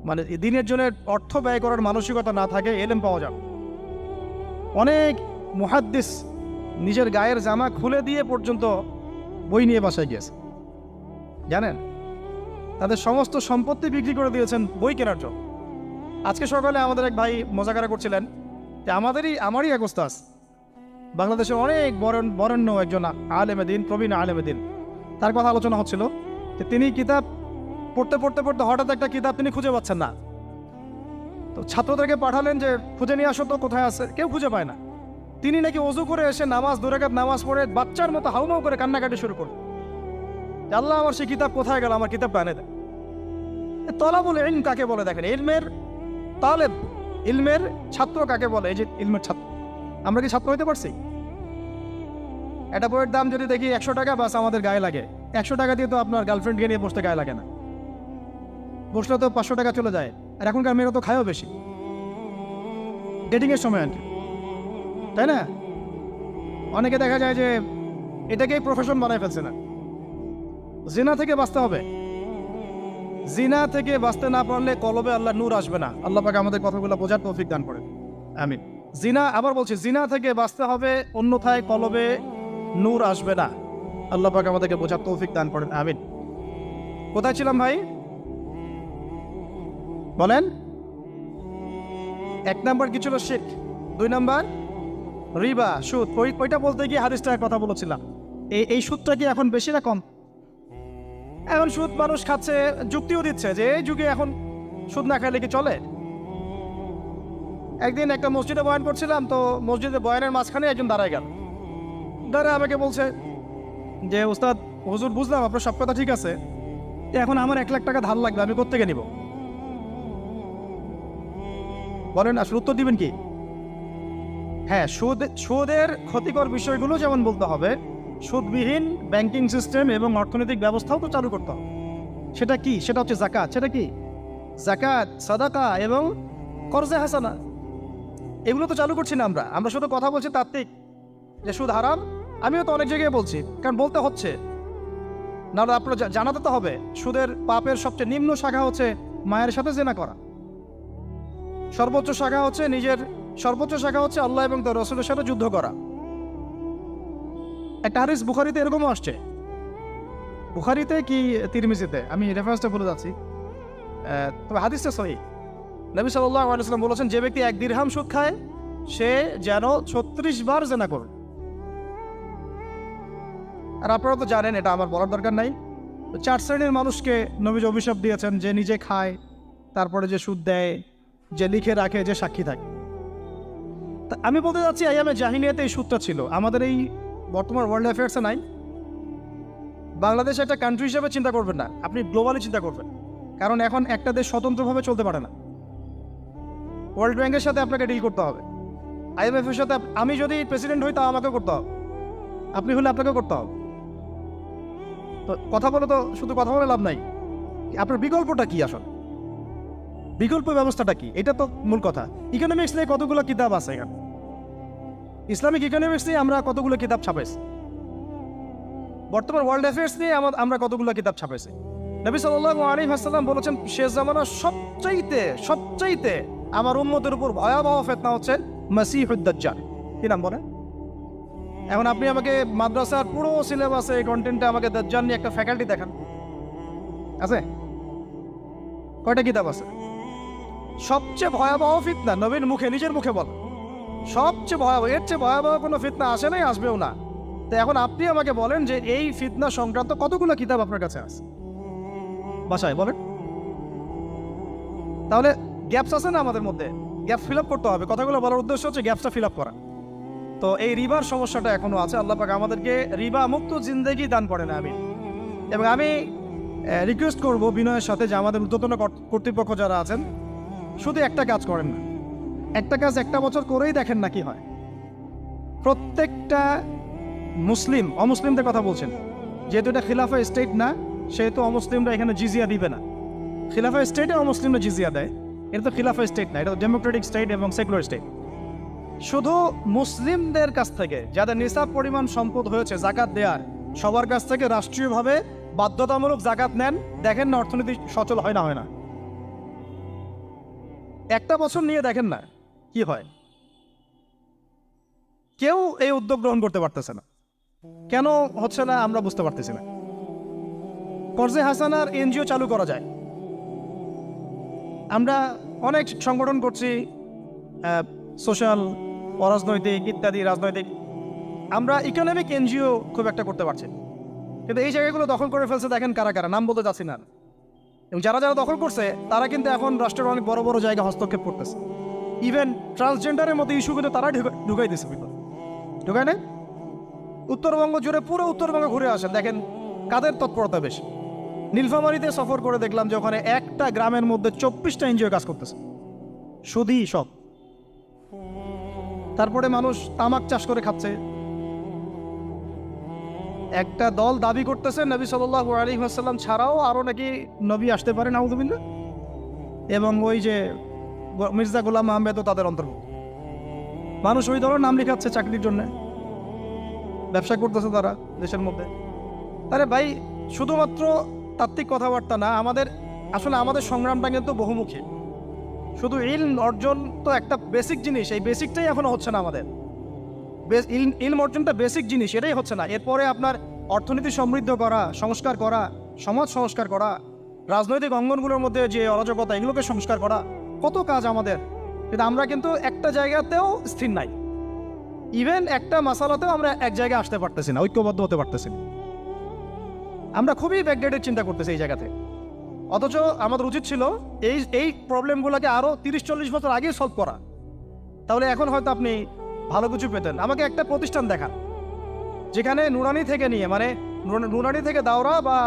মানে দিনের জন্য অর্থ ব্যয় করার মানসিকতা না থাকে, এলেম পাওয়া যাবে। অনেক মুহাদ্দিস নিজের গায়ের জামা খুলে দিয়ে পর্যন্ত বই নিয়ে বাসায় গিয়েছে, জানেন? তাদের সমস্ত সম্পত্তি বিক্রি করে দিয়েছেন বই কেনার জন্য। আজকে সকালে আমাদের এক ভাই মজাকারা করছিলেন যে আমারই এক ওস্তাদ, বাংলাদেশের অনেক বরেণ্য একজন আলেমে দিন, প্রবীণ আলেমে দিন, তার কথা আলোচনা হচ্ছিল যে তিনি কিতাব পড়তে পড়তে পড়তে হঠাৎ একটা কিতাব তিনি খুঁজে পাচ্ছেন না। তো ছাত্রদেরকে পাঠালেন যে খুঁজে নিয়ে আসো তো, কোথায় আছে, কেউ খুঁজে পায় না। তিনি নাকি ওযু করে এসে নামাজ, 2 রাকাত নামাজ পড়ে বাচ্চার মতো হাউমাউ করে কান্নাকাটি শুরু করলেন, আল্লাহ আমার সেই কিতাব কোথায় গেল, আমার কিতাব আনে দেয়। তলাবুল ইলম কাকে বলে দেখেন, ইলমের তালেব, ইলমের ছাত্র কাকে বলে? এই যে ইলমের ছাত্র, আমরা কি ছাত্র হইতে পারছি? একটা বইয়ের দাম যদি দেখি 100 টাকা, বাস আমাদের গায়ে লাগে। 100 টাকা দিয়ে তো আপনার গার্লফ্রেন্ডকে নিয়ে বসতে গায়ে লাগে না, বসলে তো 500 টাকা চলে যায়। আর এখনকার মেয়েরা তো খায়ও বেশি ডেটিংয়ের সময়, আনকি, তাই না? অনেকে দেখা যায় যে এটাকেই প্রফেশন বানায় ফেলছে না। জিনা থেকে বাঁচতে হবে। জিনা থেকে বাঁচতে না পারলে কলবে আল্লাহ নূর আসবে না। আল্লাহ পাক আমাদের কথাগুলো বোঝার তৌফিক দান করেন। আমিন। জিনা, আবার বলছি, জিনা থেকে বাঁচতে হবে, অন্যথায় কলবে নূর আসবে না। আল্লাহ পাক আমাদেরকে বোঝার তৌফিক দান করেন, আমিন। কোথায় ছিলাম ভাই? বলেন। 1 নাম্বার কি ছিল? শিরক। 2 নাম্বার রিবা, সুদ। ওইটা বলতে গিয়ে হাদিসটার কথা বলেছিলাম। এই সুদটা কি এখন বেশি না কম? এখন সুদ মানুষ খাচ্ছে, যুক্তিও দিচ্ছে যে এই যুগে এখন সুদ না খাইলে কি চলে। একদিন একটা মসজিদে বয়ান করছিলাম, তো মসজিদে বয়ানের মাঝখানে একজন দাঁড়ায় গেল। দাঁড়া আমাকে বলছে যে উস্তাদ, হুজুর বুঝলাম আপনার সব কথা ঠিক আছে, এখন আমার 1 লাখ টাকা ধার লাগবে, আমি কোত্থেকে নিব? বলেন আসলে উত্তর দিবেন কি? হ্যাঁ, সুদের ক্ষতিকর বিষয়গুলো যেমন বলতে হবে, সুদবিহীন ব্যাংকিং সিস্টেম এবং অর্থনৈতিক ব্যবস্থাও তো চালু করতে হবে। সেটা কি? সেটা হচ্ছে যাকাত। সেটা কি? যাকাত, সাদাকা এবং কর্জে হাসানা। এগুলো তো চালু করছি না আমরা শুধু কথা বলছি তাত্ত্বিক যে সুদ হারাম। আমিও তো অনেক জায়গায় বলছি, কারণ বলতে হচ্ছে, নাহলে আপনারা জানাতে তো হবে। সুদের পাপের সবচেয়ে নিম্ন শাখা হচ্ছে মায়ের সাথে জেনা করা, সর্বোচ্চ শাখা হচ্ছে আল্লাহ এবং তার রাসূলের সাথে যুদ্ধ করা। একটা হাদিস বুখারীতে এরকমও আসছে, বুখারীতে কি তিরমিজিতে, আমি রেফারেন্সটা বলে যাচ্ছি, তবে হাদিসটা সহিহ। নবী সাল্লাল্লাহু আলাইহি ওয়াসাল্লাম বলেছেন, যে ব্যক্তি 1 দিরহাম সুদ খায় সে যেন 36 বার জেনা করে। আর আপনারা তো জানেন, এটা আমার বলার দরকার নাই, 4 শ্রেণীর মানুষকে নবীজি অভিশাপ দিয়েছেন, যে নিজে খায়, তারপরে যে সুদ দেয়, যে লিখে রাখে, যে সাক্ষী থাকে। তা আমি বলতে যাচ্ছি, আইয়ামে জাহিলিয়াতে এই সুদটা ছিল, আমাদের এই বর্তমান ওয়ার্ল্ড অ্যাফেয়ার্সে নাই। বাংলাদেশ একটা কান্ট্রি হিসেবে চিন্তা করবেন না, আপনি গ্লোবালি চিন্তা করবেন, কারণ এখন একটা দেশ স্বতন্ত্রভাবে চলতে পারে না। ওয়ার্ল্ড ব্যাংকের সাথে আপনাকে ডিল করতে হবে, IMF এর সাথে। আমি যদি প্রেসিডেন্ট হই, তা আমাকে করতে হবে, আপনি হলে আপনাকে করতে হবে। তো কথা বলে তো শুধু কথা বলে লাভ নাই, আপনার বিকল্পটা কি? আসলে বিকল্প ব্যবস্থাটা কি? এটা তো মূল কথা। ইকোনমিক্স নিয়ে কতগুলো কিতাব আছে এখানে, ইসলামিক ইকোনমিক্স নিয়ে আমরা কতগুলো কিতাব ছাপাইছি, বর্তমান ওয়ার্ল্ড অ্যাফেয়ার্স নিয়ে আমরা কতগুলো কিতাব ছাপাইছি। নবী সাল্লাল্লাহু আলাইহি ওয়াসাল্লাম বলেছেন, শেষ জামানার সবচাইতে আমার উম্মতের উপর ভয়াবহ ফিতনা হচ্ছে মাসিহুদ দাজ্জাল। কি নাম বলে? এখন আপনি আমাকে মাদ্রাসার পুরো সিলেবাসে এই কন্টেন্টে আমাকে দাজ্জাল নিয়ে একটা ফ্যাকাল্টি দেখান, আছে? কয়টা কিতাব আছে? সবচেয়ে ভয়াবহ ফিতনা নবীর মুখে, নিজের মুখে বল, সবচেয়ে ভয়াবহ, এর চেয়ে ভয়াবহ কোনো ফিতনা আসে নাই, আসবেও না। তো এখন আপনি আমাকে বলেন যে এই ফিতনা সংক্রান্ত কতগুলো কিতাব আপনার কাছে আছে বাসায়, বলেন। তাহলে গ্যাপস আছে না আমাদের মধ্যে, গ্যাপ ফিল আপ করতে হবে। কথাগুলো বলার উদ্দেশ্য হচ্ছে গ্যাপসটা ফিল আপ করা। তো এই রিবার সমস্যাটা এখনো আছে। আল্লাহ পাক আমাদেরকে রিবা মুক্ত জিন্দেগি দান করেন, আমিন। এবং আমি রিকোয়েস্ট করব বিনয়ের সাথে, যে আমাদের ঊর্ধ্বতন কর্তৃপক্ষ যারা আছেন, শুধু একটা কাজ করেন না, একটা কাজ 1 বছর করেই দেখেন না কি হয়। প্রত্যেকটা মুসলিম, অমুসলিমদের কথা বলছেন, যেহেতু এটা খিলাফা স্টেট না, সেহেতু অমুসলিমরা এখানে জিজিয়া দিবে না। খিলাফা স্টেটে অমুসলিমরা জিজিয়া দেয়, এটা তো খিলাফা স্টেট না, এটা তো ডেমোক্রেটিক স্টেট এবং সেকুলার স্টেট। শুধু মুসলিমদের কাছ থেকে, যাদের নিসাব পরিমাণ সম্পদ হয়েছে জাকাত দেওয়ার, সবার কাছ থেকে রাষ্ট্রীয়ভাবে বাধ্যতামূলক জাকাত নেন, দেখেন না অর্থনীতি সচল হয় না। 1 বছর নিয়ে দেখেন না কি হয়। কেউ এই উদ্যোগ গ্রহণ করতে পারতেছে না। কেন হচ্ছে না আমরা বুঝতে পারতেছি না। কর্জে হাসানার এনজিও চালু করা যায়। আমরা অনেক সংগঠন করছি, সোশ্যাল, অরাজনৈতিক ইত্যাদি রাজনৈতিক। আমরা ইকোনমিক এনজিও খুব একটা করতে পারছি, কিন্তু এই জায়গাগুলো দখল করে ফেলছে। দেখেন কারা, নাম বলতে যাচ্ছি না। এবং যারা দখল করছে তারা কিন্তু এখন রাষ্ট্রের অনেক বড় বড় জায়গা হস্তক্ষেপ করতেছে। ইভেন ট্রান্সজেন্ডারের মতো ইস্যু কিন্তু তারা ঢুকাই দিচ্ছে, ঢুকায় না? উত্তরবঙ্গ জুড়ে, পুরো উত্তরবঙ্গ ঘুরে আসেন, দেখেন কাদের তৎপরতা বেশি। নীলফামারীতে সফর করে দেখলাম যে ওখানে একটা গ্রামের মধ্যে 24টা এনজিও কাজ করতেছে, শুধুই সব। তারপরে মানুষ তামাক চাষ করে খাচ্ছে। একটা দল দাবি করতেছে নবী সাল্লাল্লাহু আলাইহি ওয়াসাল্লাম ছাড়াও আরো নাকি নবী আসতে পারে, নাউযুবিল্লাহ। এবং ওই যে মির্জা গোলাম আহমেদও তাদের অন্তর্ভুক্ত। মানুষ ওই দলের নাম লেখাচ্ছে চাকরির জন্য, ব্যবসা করতেছে তারা দেশের মধ্যে। আরে ভাই, শুধুমাত্র তাত্ত্বিক কথাবার্তা না, আমাদের সংগ্রামটা কিন্তু বহুমুখী। শুধু ইলম অর্জন তো একটা বেসিক জিনিস, এই বেসিকটাই এখনো হচ্ছে না আমাদের। ইলম অর্জনটা বেসিক জিনিস, এটাই হচ্ছে না। এরপরে আপনার অর্থনীতি সমৃদ্ধ করা, সংস্কার করা, সমাজ সংস্কার করা, রাজনৈতিক অঙ্গনগুলোর মধ্যে যে অরাজকতা এগুলোকে সংস্কার করা, কত কাজ আমাদের। কিন্তু আমরা কিন্তু একটা জায়গাতেও স্থির নাই। ইভেন একটা মাসালাতেও আমরা এক জায়গায় আসতে পারতেছি না, ঐক্যবদ্ধ হতে পারতেছি না। আমরা খুবই ব্যাকডেটেড চিন্তা করতেছি এই জায়গাতে। অথচ আমাদের উচিত ছিল এই প্রবলেমগুলোকে আরও 30-40 বছর আগেই সলভ করা। তাহলে এখন হয়তো আপনি ভালো কিছু পেতেন। আমাকে একটা প্রতিষ্ঠান দেখান যেখানে নুরানি থেকে নিয়ে, মানে নুরানি থেকে দাওরা বা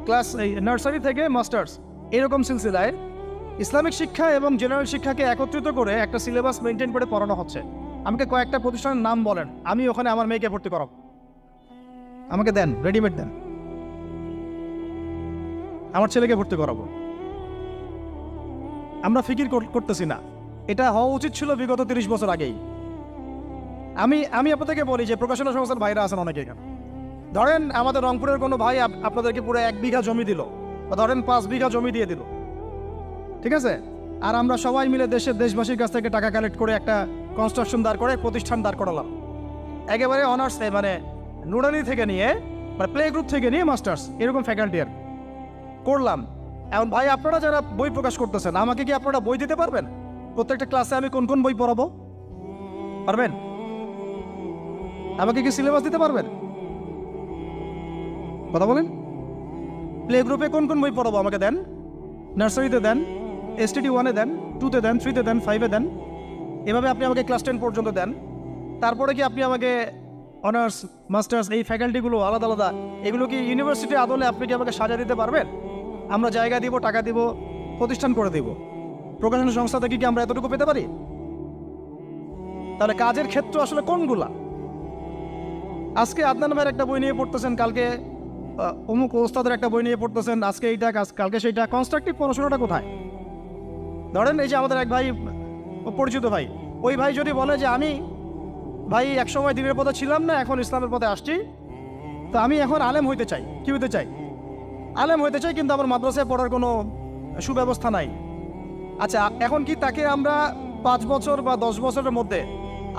ক্লাস নার্সারি থেকে মাস্টার্স, এরকম সিলসিলায় ইসলামিক শিক্ষা এবং জেনারেল শিক্ষাকে একত্রিত করে একটা সিলেবাস মেনটেন করে পড়ানো হচ্ছে। আমাকে কয়েকটা প্রতিষ্ঠানের নাম বলেন, আমি ওখানে আমার মেয়েকে ভর্তি করাবো। আমাকে দেন, রেডিমেড দেন, আমার ছেলেকে ভর্তি করাবো। আমরা ফিকির করতেছি না। এটা হওয়া উচিত ছিল বিগত 30 বছর আগেই। আমি আপনাদেরকে বলি যে প্রকাশনা সংস্থার ভাইরা আছেন অনেকে এখানে। ধরেন আমাদের রংপুরের কোনো ভাই আপনাদেরকে পুরো 1 বিঘা জমি দিল, বা ধরেন 5 বিঘা জমি দিয়ে দিল, ঠিক আছে? আর আমরা সবাই মিলে দেশবাসীর কাছ থেকে টাকা কালেক্ট করে একটা কনস্ট্রাকশন দাঁড় করে প্রতিষ্ঠান দাঁড় করালাম, একেবারে অনার্স, মানে নুরানি থেকে নিয়ে, মানে প্লে গ্রুপ থেকে নিয়ে মাস্টার্স, এরকম ফ্যাকাল্টি আর করলাম। এখন ভাই আপনারা যারা বই প্রকাশ করতেছেন, আমাকে কি আপনারা বই দিতে পারবেন? প্রত্যেকটা ক্লাসে আমি কোন কোন বই পড়াবো পারবেন? আমাকে কি সিলেবাস দিতে পারবেন? কথা বলেন। প্লে গ্রুপে কোন কোন বই পড়াবো আমাকে দেন, নার্সারিতে দেন, STD 1-এ দেন, 2-তে দেন, 3-তে দেন, 5-এ দেন, এভাবে আপনি আমাকে ক্লাস 10 পর্যন্ত দেন। তারপরে কি আপনি আমাকে অনার্স, মাস্টার্স, এই ফ্যাকাল্টিগুলো আলাদা আলাদা, এগুলো কি ইউনিভার্সিটি আদলে আপনি কি আমাকে সাজা দিতে পারবেন? আমরা জায়গা দিব, টাকা দিব, প্রতিষ্ঠান করে দিব। প্রকাশনা সংস্থা থেকে কি আমরা এতটুকু পেতে পারি? তাহলে কাজের ক্ষেত্র আসলে কোনগুলা? আজকে আদনান ভাইয়ের একটা বই নিয়ে পড়তেছেন, কালকে অমুক ওস্তাদের একটা বই নিয়ে পড়তেছেন, আজকে এইটা, কালকে সেইটা। কনস্ট্রাকটিভ পড়াশোনাটা কোথায়? ধরেন এই যে আমাদের এক ভাই, পরিচিত ভাই, ওই ভাই যদি বলে যে আমি ভাই একসময় দিনের পথে ছিলাম না, এখন ইসলামের পথে আসছি, তো আমি এখন আলেম হইতে চাই। কি হইতে চাই? আলেম হইতে চাই, কিন্তু আমার মাদ্রাসায় পড়ার কোনো সুব্যবস্থা নাই। আচ্ছা, এখন কি তাকে আমরা 5 বছর বা 10 বছরের মধ্যে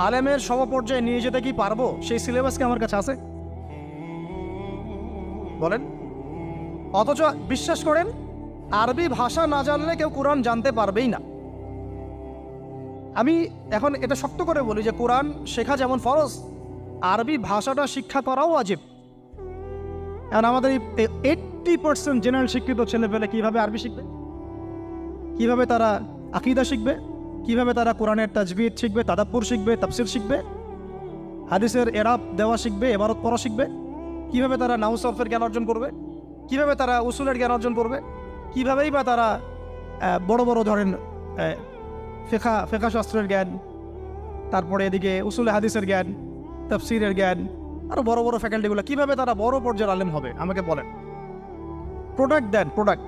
আলেমের সমপর্যায়ে নিয়ে যেতে কি পারবো? সেই সিলেবাস কি আমার কাছে আছে? বলেন। অথচ বিশ্বাস করেন, আরবি ভাষা না জানলে কেউ কোরআন জানতে পারবেই না। আমি এখন এটা শক্ত করে বলি যে কোরআন শেখা যেমন ফরজ, আরবি ভাষাটা শিক্ষা করাও ওয়াজিব। এখন আমাদের 80% জেনারেল শিক্ষিত ছেলেপেলে কিভাবে আরবি শিখবে? কিভাবে তারা আকীদা শিখবে? কিভাবে তারা কোরআনের তাজবিদ শিখবে, তাদাব্বুর শিখবে, তাফসির শিখবে, হাদিসের এরাব দেওয়া শিখবে, ইবারত পড়া শিখবে? কিভাবে তারা নাহু সরফের জ্ঞান অর্জন করবে? কিভাবে তারা উসুলের জ্ঞান অর্জন করবে? কিভাবেই বা তারা বড় বড় ধরেন ফেকা শাস্ত্রের জ্ঞান, তারপরে এদিকে উসুলে হাদিসের জ্ঞান, তাফসিরের জ্ঞান, আরও বড় বড় ফ্যাকাল্টিগুলো, কিভাবে তারা বড় পর্যায়ের আলেম হবে? আমাকে বলেন। প্রোডাক্ট দেন, প্রোডাক্ট,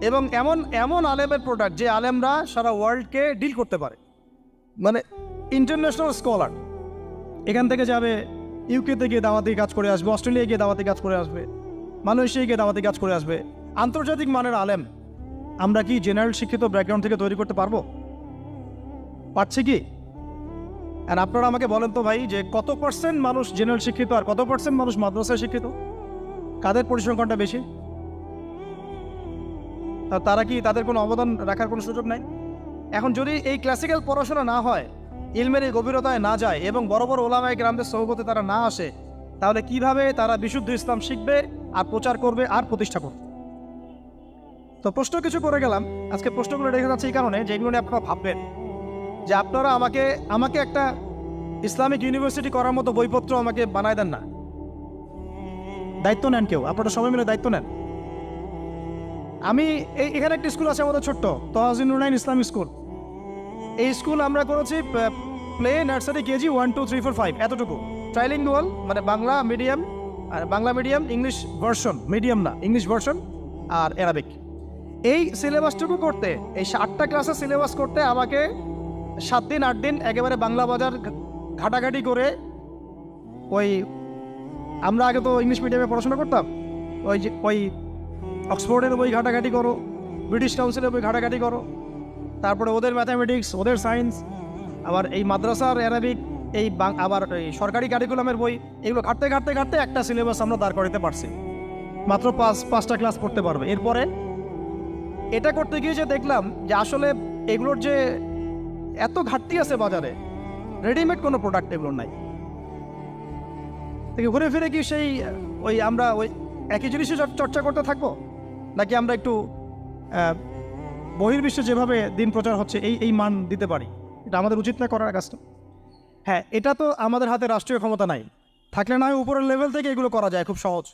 এবং এমন এমন আলেমের প্রোডাক্ট যে আলেমরা সারা ওয়ার্ল্ডকে ডিল করতে পারে, মানে ইন্টারন্যাশনাল স্কলার। এখান থেকে যাবে ইউকেতে গিয়ে দাওয়াতি কাজ করে আসবে, অস্ট্রেলিয়ায় গিয়ে দাওয়াতি কাজ করে আসবে, মালয়েশিয়ায় গিয়ে দাওয়াতি কাজ করে আসবে, আন্তর্জাতিক মানের আলেম। আমরা কি জেনারেল শিক্ষিত ব্যাকগ্রাউন্ড থেকে তৈরি করতে পারবো? পারছি কি? আর আপনারা আমাকে বলেন তো ভাই, যে কত পার্সেন্ট মানুষ জেনারেল শিক্ষিত আর কত পার্সেন্ট মানুষ মাদ্রাসায় শিক্ষিত? কাদের পরিসংখ্যানটা বেশি? তারা কি, তাদের কোনো অবদান রাখার কোনো সুযোগ নাই? এখন যদি এই ক্লাসিক্যাল পড়াশোনা না হয়, ইলমের এই গভীরতায় না যায়, এবং বড় বড় ওলামায়ে কেরামদের সোহবতে তারা না আসে, তাহলে কিভাবে তারা বিশুদ্ধ ইসলাম শিখবে আর প্রচার করবে আর প্রতিষ্ঠা করবে? তো প্রশ্ন কিছু করে গেলাম। আজকে প্রশ্নগুলো রেখে যাচ্ছে এই কারণে, যেগুলো নিয়ে আপনারা ভাববেন যে আপনারা আমাকে একটা ইসলামিক ইউনিভার্সিটি করার মতো বইপত্র আমাকে বানায় দেন না। দায়িত্ব নেন কেউ, আপনারা সবাই মিলে দায়িত্ব নেন। আমি এখানে একটা স্কুল আছে আমাদের ছোট্ট, তহাজিন নুরাইন ইসলামিক স্কুল। এই স্কুল আমরা করেছি প্লে, নার্সারি, কেজি 1, 2, 3, 4, 5 এতটুকু। ট্রাইলিঙ্গুয়াল, মানে বাংলা মিডিয়াম, আর Bangla medium, English version, medium না, ইংলিশ ভার্সন আর অ্যারাবিক। এই সিলেবাসটুকু করতে, এই 8টা ক্লাসের সিলেবাস করতে আমাকে 7 দিন 8 দিন একেবারে বাংলা বাজার ঘাটাঘাটি করে, ওই আমরা আগে তো ইংলিশ মিডিয়ামে পড়াশোনা করতাম, ওই অক্সফোর্ডের বই ঘাটাঘাটি করো, ব্রিটিশ কাউন্সিলের বই ঘাটাঘাটি করো, তারপরে ওদের ম্যাথামেটিক্স, ওদের সায়েন্স, আবার এই মাদ্রাসার অ্যারাবিক, এই আবার এই সরকারি কারিকুলামের বই, এগুলো ঘাটতে ঘাটতে ঘাটতে একটা সিলেবাস আমরা দাঁড় করাতে পারছি। মাত্র পাঁচটা ক্লাস পড়তে পারবে। এরপরে এটা করতে গিয়ে যে দেখলাম যে আসলে এগুলোর যে এত ঘাটতি আছে বাজারে, রেডিমেড কোনো প্রোডাক্ট এগুলোর নাই। থেকে ঘুরে ফিরে কি সেই আমরা ওই একই জিনিসই চর্চা করতে থাকবো, নাকি আমরা একটু বহির্বিশ্বে যেভাবে দিন প্রচার হচ্ছে এই মান দিতে পারি? এটা আমাদের উচিত না করার কাজটা? হ্যাঁ, এটা তো আমাদের হাতে রাষ্ট্রীয় ক্ষমতা নাই, থাকলে না হয় উপরের লেভেল থেকে এগুলো করা যায় খুব সহজ।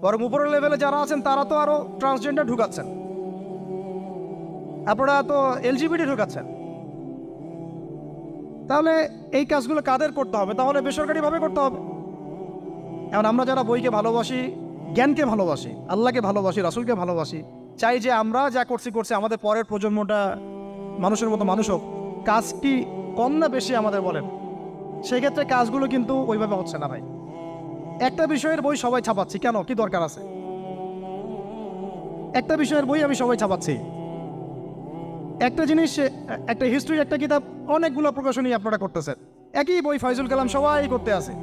বরং উপরের লেভেলে যারা আছেন তারা তো আরও ট্রান্সজেন্ডার ঢুকাচ্ছেন, আপনারা তো এলজিবিটি ঢুকাচ্ছেন। তাহলে এই কাজগুলো কাদের করতে হবে? তাহলে বেসরকারিভাবে করতে হবে। এখন আমরা যারা বইকে ভালোবাসি, জ্ঞানকে ভালোবাসি, আল্লাহকে ভালোবাসি, রাসূলকে ভালোবাসি, চাই যে আমরা যা করছি আমাদের পরের প্রজন্মটা মানুষের মতো মানুষ হোক। কাজ কি কম না বেশি আমাদের বলেন? সেই ক্ষেত্রে কাজগুলো কিন্তু ওইভাবে হচ্ছে না ভাই। একটা বিষয়ের বই সবাই ছাপাচ্ছি, কেন? কি দরকার আছে? একটা বিষয়ের বই আমি সবাই ছাপাচ্ছি। একটা জিনিস, একটা হিস্ট্রি, একটা কিতাব, অনেকগুলো প্রকাশনী আপনারা করতেছেন। একই বই ফাইজুল কালাম সবাই করতে আছে।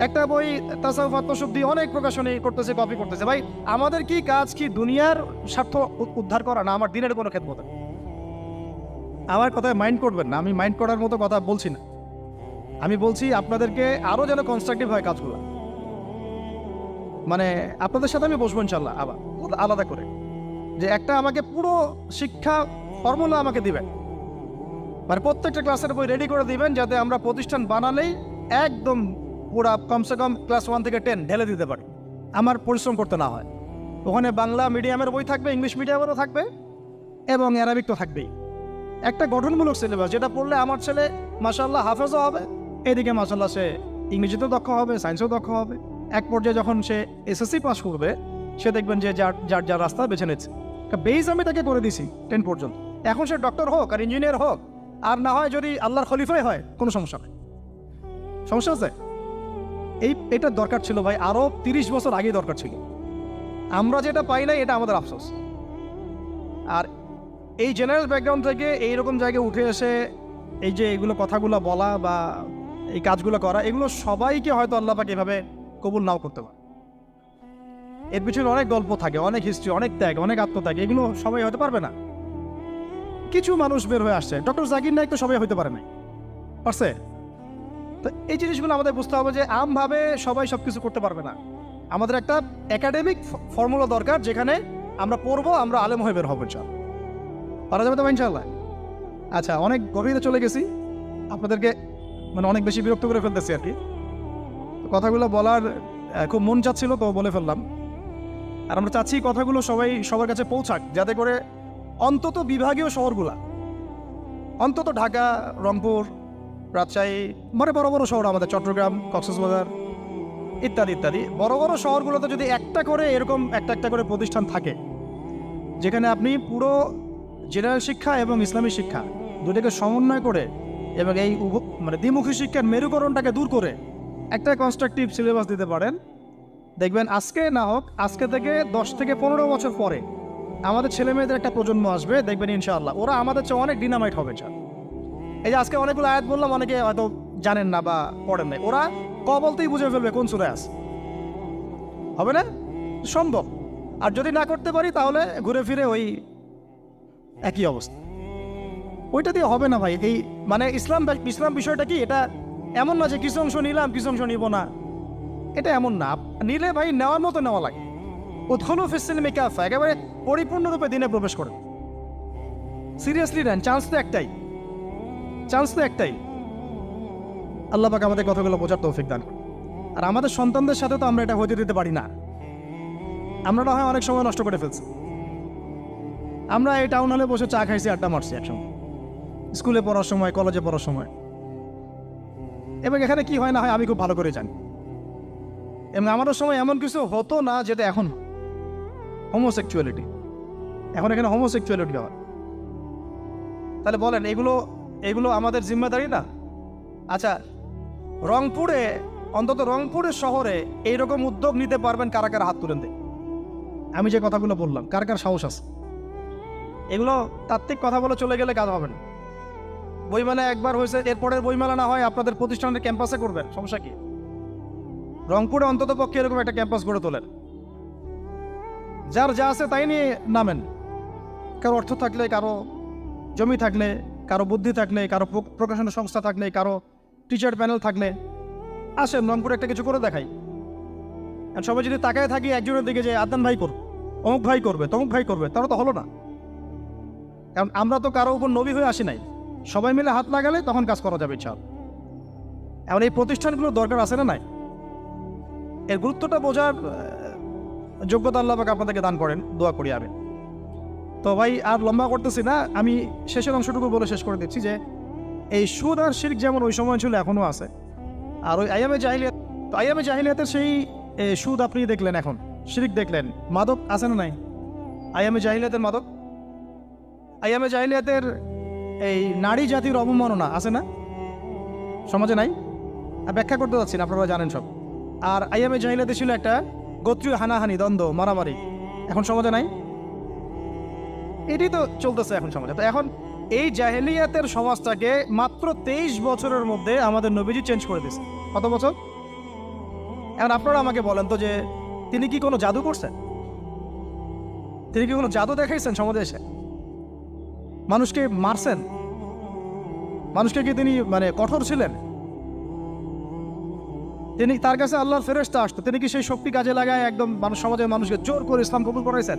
একটা বই তাসাউফ আত্মশুদ্ধি অনেক প্রকাশনী করতেছে, কপি করতেছে। ভাই আমাদের কি কাজ কি দুনিয়ার স্বার্থ উদ্ধার করা, না আমার দিনের কোনো খেদমত? আমার কথায় মাইন্ড করবেন না, আমি মাইন্ড করার মতো কথা বলছি না। আমি বলছি আপনাদেরকে আরও যেন কনস্ট্রাকটিভ হয় কাজগুলো। মানে আপনাদের সাথে আমি বসবো ইনশাল্লাহ আবার আলাদা করে, যে একটা আমাকে পুরো শিক্ষা ফর্মুলা আমাকে দিবেন, মানে প্রত্যেকটা ক্লাসের বই রেডি করে দিবেন, যাতে আমরা প্রতিষ্ঠান বানালেই একদম পুরা কমসে কম ক্লাস 1 থেকে 10 ঢেলে দিতে পারি, আমার পরিশ্রম করতে না হয়। ওখানে বাংলা মিডিয়ামের বই থাকবে, ইংলিশ মিডিয়ামেরও থাকবে, এবং অ্যারাবিক তো থাকবেই। একটা গঠনমূলক সিলেবাস, যেটা পড়লে আমার ছেলে মাশাআল্লাহ হাফেজও হবে, এদিকে মাশাআল্লাহ সে ইংরেজিতেও দক্ষ হবে, সায়েন্সেও দক্ষ হবে। এক পর্যায়ে যখন সে এসএসসি পাস করবে, সে দেখবেন যে যার রাস্তা বেছে নিচ্ছে। বেস আমি তাকে করে দিছি 10 পর্যন্ত। এখন সে ডক্টর হোক আর ইঞ্জিনিয়ার হোক, আর না হয় যদি আল্লাহর খলিফাই হয়, কোনো সমস্যা নেই। সমস্যা আছে? এটা দরকার ছিল ভাই, আরও 30 বছর আগেই দরকার ছিল। আমরা যেটা পাই নাই, এটা আমাদের আফসোস। আর এই জেনারেল ব্যাকগ্রাউন্ড থেকে এইরকম জায়গায় উঠে এসে এই যে এগুলো কথাগুলো বলা বা এই কাজগুলো করা, এগুলো সবাইকে হয়তো আল্লাহ পাক এভাবে কবুল নাও করতে পারে। এর পিছনে অনেক গল্প থাকে, অনেক হিস্ট্রি, অনেক ত্যাগ, অনেক আত্মত্যাগ, এগুলো সবাই হতে পারবে না। কিছু মানুষ বের হয়ে আসছে, ডক্টর জাকির নাইক তো সবাই হতে পারে নাই, পারছে? তো এই জিনিসগুলো আমাদের বুঝতে হবে যে আমভাবে সবাই সব কিছু করতে পারবে না। আমাদের একটা একাডেমিক ফর্মুলা দরকার, যেখানে আমরা পড়বো, আমরা আলেম হয়ে বের হবো। ইনশাআল্লাহ পারা যাবে তো ইনশাআল্লাহ। আচ্ছা, অনেক গভীরে চলে গেছি, আপনাদেরকে মানে অনেক বেশি বিরক্ত করে ফেলতেছি আর কি। কথাগুলো বলার খুব মন চাচ্ছিল, তো বলে ফেললাম। আর আমরা চাচ্ছি কথাগুলো সবার কাছে পৌঁছাক, যাতে করে অন্তত বিভাগীয় শহরগুলা, অন্তত ঢাকা, রংপুর, রাজশাহী, মানে বড় বড় শহর আমাদের, চট্টগ্রাম, কক্সবাজার ইত্যাদি ইত্যাদি বড় বড় শহরগুলোতে যদি একটা করে এরকম একটা করে প্রতিষ্ঠান থাকে, যেখানে আপনি পুরো জেনারেল শিক্ষা এবং ইসলামী শিক্ষা দুটোকে সমন্বয় করে এবং এই মানে দ্বিমুখী শিক্ষার মেরুকরণটাকে দূর করে একটা কনস্ট্রাকটিভ সিলেবাস দিতে পারেন, দেখবেন আজকে না হোক, আজকে থেকে 10 থেকে 15 বছর পরে আমাদের ছেলে মেয়েদের একটা প্রজন্ম আসবে, দেখবেন ইনশাআল্লাহ ওরা আমাদের চেয়ে অনেক ডিনামাইট হবে। এই যে আজকে অনেকগুলো আয়াত বললাম, অনেকে হয়তো জানেন না বা পড়েন নাই, ওরা বলতেই বুঝে ফেলবে কোন সূরায় আছে। হবে না? সম্ভব। আর যদি না করতে পারি, তাহলে ঘুরে ফিরে ওই একই অবস্থা। ওইটা দিয়ে হবে না ভাই। এই মানে ইসলাম বিষয়টা কি, এটা এমন না যে কিছু অংশ নিলাম কিছু অংশ নিব না, এটা এমন না। নিলে ভাই নেওয়ার মতো নেওয়া লাগে। উদখুলু ফিস-সিলমি কাফা, একেবারে পরিপূর্ণরূপে দিনে প্রবেশ করে সিরিয়াসলি নেন। চান্স তো একটাই। আল্লাহ পাক আমাদের কথাগুলো বোঝার তৌফিক দান করুন। আর আমাদের সন্তানদের সাথে তো আমরা এটা হতে দিতে পারি না। আমরা না হয় অনেক সময় নষ্ট করে ফেলছি। আমরা এই টাউন হলে বসে চা খাইছি, আড্ডা মারছি একসঙ্গে, স্কুলে পড়ার সময়, কলেজে পড়ার সময়। এবং এখানে কি হয় না হয় আমি খুব ভালো করে জানি। এবং আমারও সময় এমন কিছু হতো না যেটা এখন হোমোসেক্সুয়ালিটি, এখন এখানে হোমোসেক্সুয়ালিটি হয়। তাহলে বলেন এগুলো আমাদের জিম্মেদারি না? আচ্ছা, রংপুরে, অন্তত রংপুরের শহরে এইরকম উদ্যোগ নিতে পারবেন কারা কারা? হাত তুলেন দেয়। আমি যে কথাগুলো বললাম, কার কার সাহস আছে? এগুলো তাত্ত্বিক কথা বলে চলে গেলে কাজ হবে না। বইমেলা একবার হয়েছে, এরপরের বইমেলা না হয় আপনাদের প্রতিষ্ঠানের ক্যাম্পাসে করবেন, সমস্যা কি? রংপুরে অন্তত পক্ষে এরকম একটা ক্যাম্পাস গড়ে তোলেন, যার যা আছে তাই নিয়ে নামেন। কারো অর্থ থাকলে, কারো জমি থাকলে, কারো বুদ্ধি থাকলে, কারো প্রকাশনা সংস্থা থাকলে, কারো টিচার প্যানেল থাকলে আসেন রংপুরে একটা কিছু করে দেখাই। আর সবাই যদি তাকায় থাকি একজনের দিকে যে আদনান ভাই করবে, অমুক ভাই করবে, তমুক ভাই করবে, তারা তো হলো না। কারণ আমরা তো কারো উপর নবী হয়ে আসি নাই, সবাই মিলে হাত লাগালে তখন কাজ করা যাবে ইনশাআল্লাহ। এমন এই প্রতিষ্ঠানগুলোর দরকার আছে না নাই? এর গুরুত্বটা বোঝার যোগ্যতা আল্লাহ পাক আপনাদেরকে দান করেন, দোয়া করি আমি। তো ভাই আর লম্বা করতেছি না, আমি শেষের অংশটুকু বলে শেষ করে দিচ্ছি যে এই সুদ আর শিরক যেমন ওই সময় ছিল এখনও আছে, আর ওই আইয়ামে জাহিলিয়াত, তো আইয়ামে জাহিলিয়াতের সেই সুদ আপনি দেখলেন, এখন শিরক দেখলেন, মাদক আছে না নাই? আইয়ামে জাহিলিয়াতের মাদক, আইয়ামে জাহিলিয়াতের এই নারী জাতির অবমাননা আছে না সমাজে? নাই? আর ব্যাখ্যা করতে যাচ্ছি না, আপনারা জানেন সব। আর আইয়ামে জাহিলিয়াতে ছিল একটা গোত্রীয় হানাহানি, দ্বন্দ্ব, মারামারি, এখন সমাজে নাই? এটাই তো চলতেছে এখন সমাজে। তো এখন এই জাহেলিয়াতের সমাজটাকে মাত্র 23 বছরের মধ্যে আমাদের নবীজি চেঞ্জ করে দিয়েছে। কত বছর? এখন আপনারা আমাকে বলেন তো যে তিনি কি কোনো জাদু করছেন? তিনি কি কোনো জাদু দেখাইছেন সমাজে এসে? মানুষকে মারছেন? মানুষকে কি তিনি মানে কঠোর ছিলেন? তিনি, তার কাছে আল্লাহর ফেরেশতা আসতো, তিনি কি সেই শক্তি কাজে লাগায় একদম মানুষ, সমাজের মানুষকে জোর করে ইসলাম কবুল করাইছেন?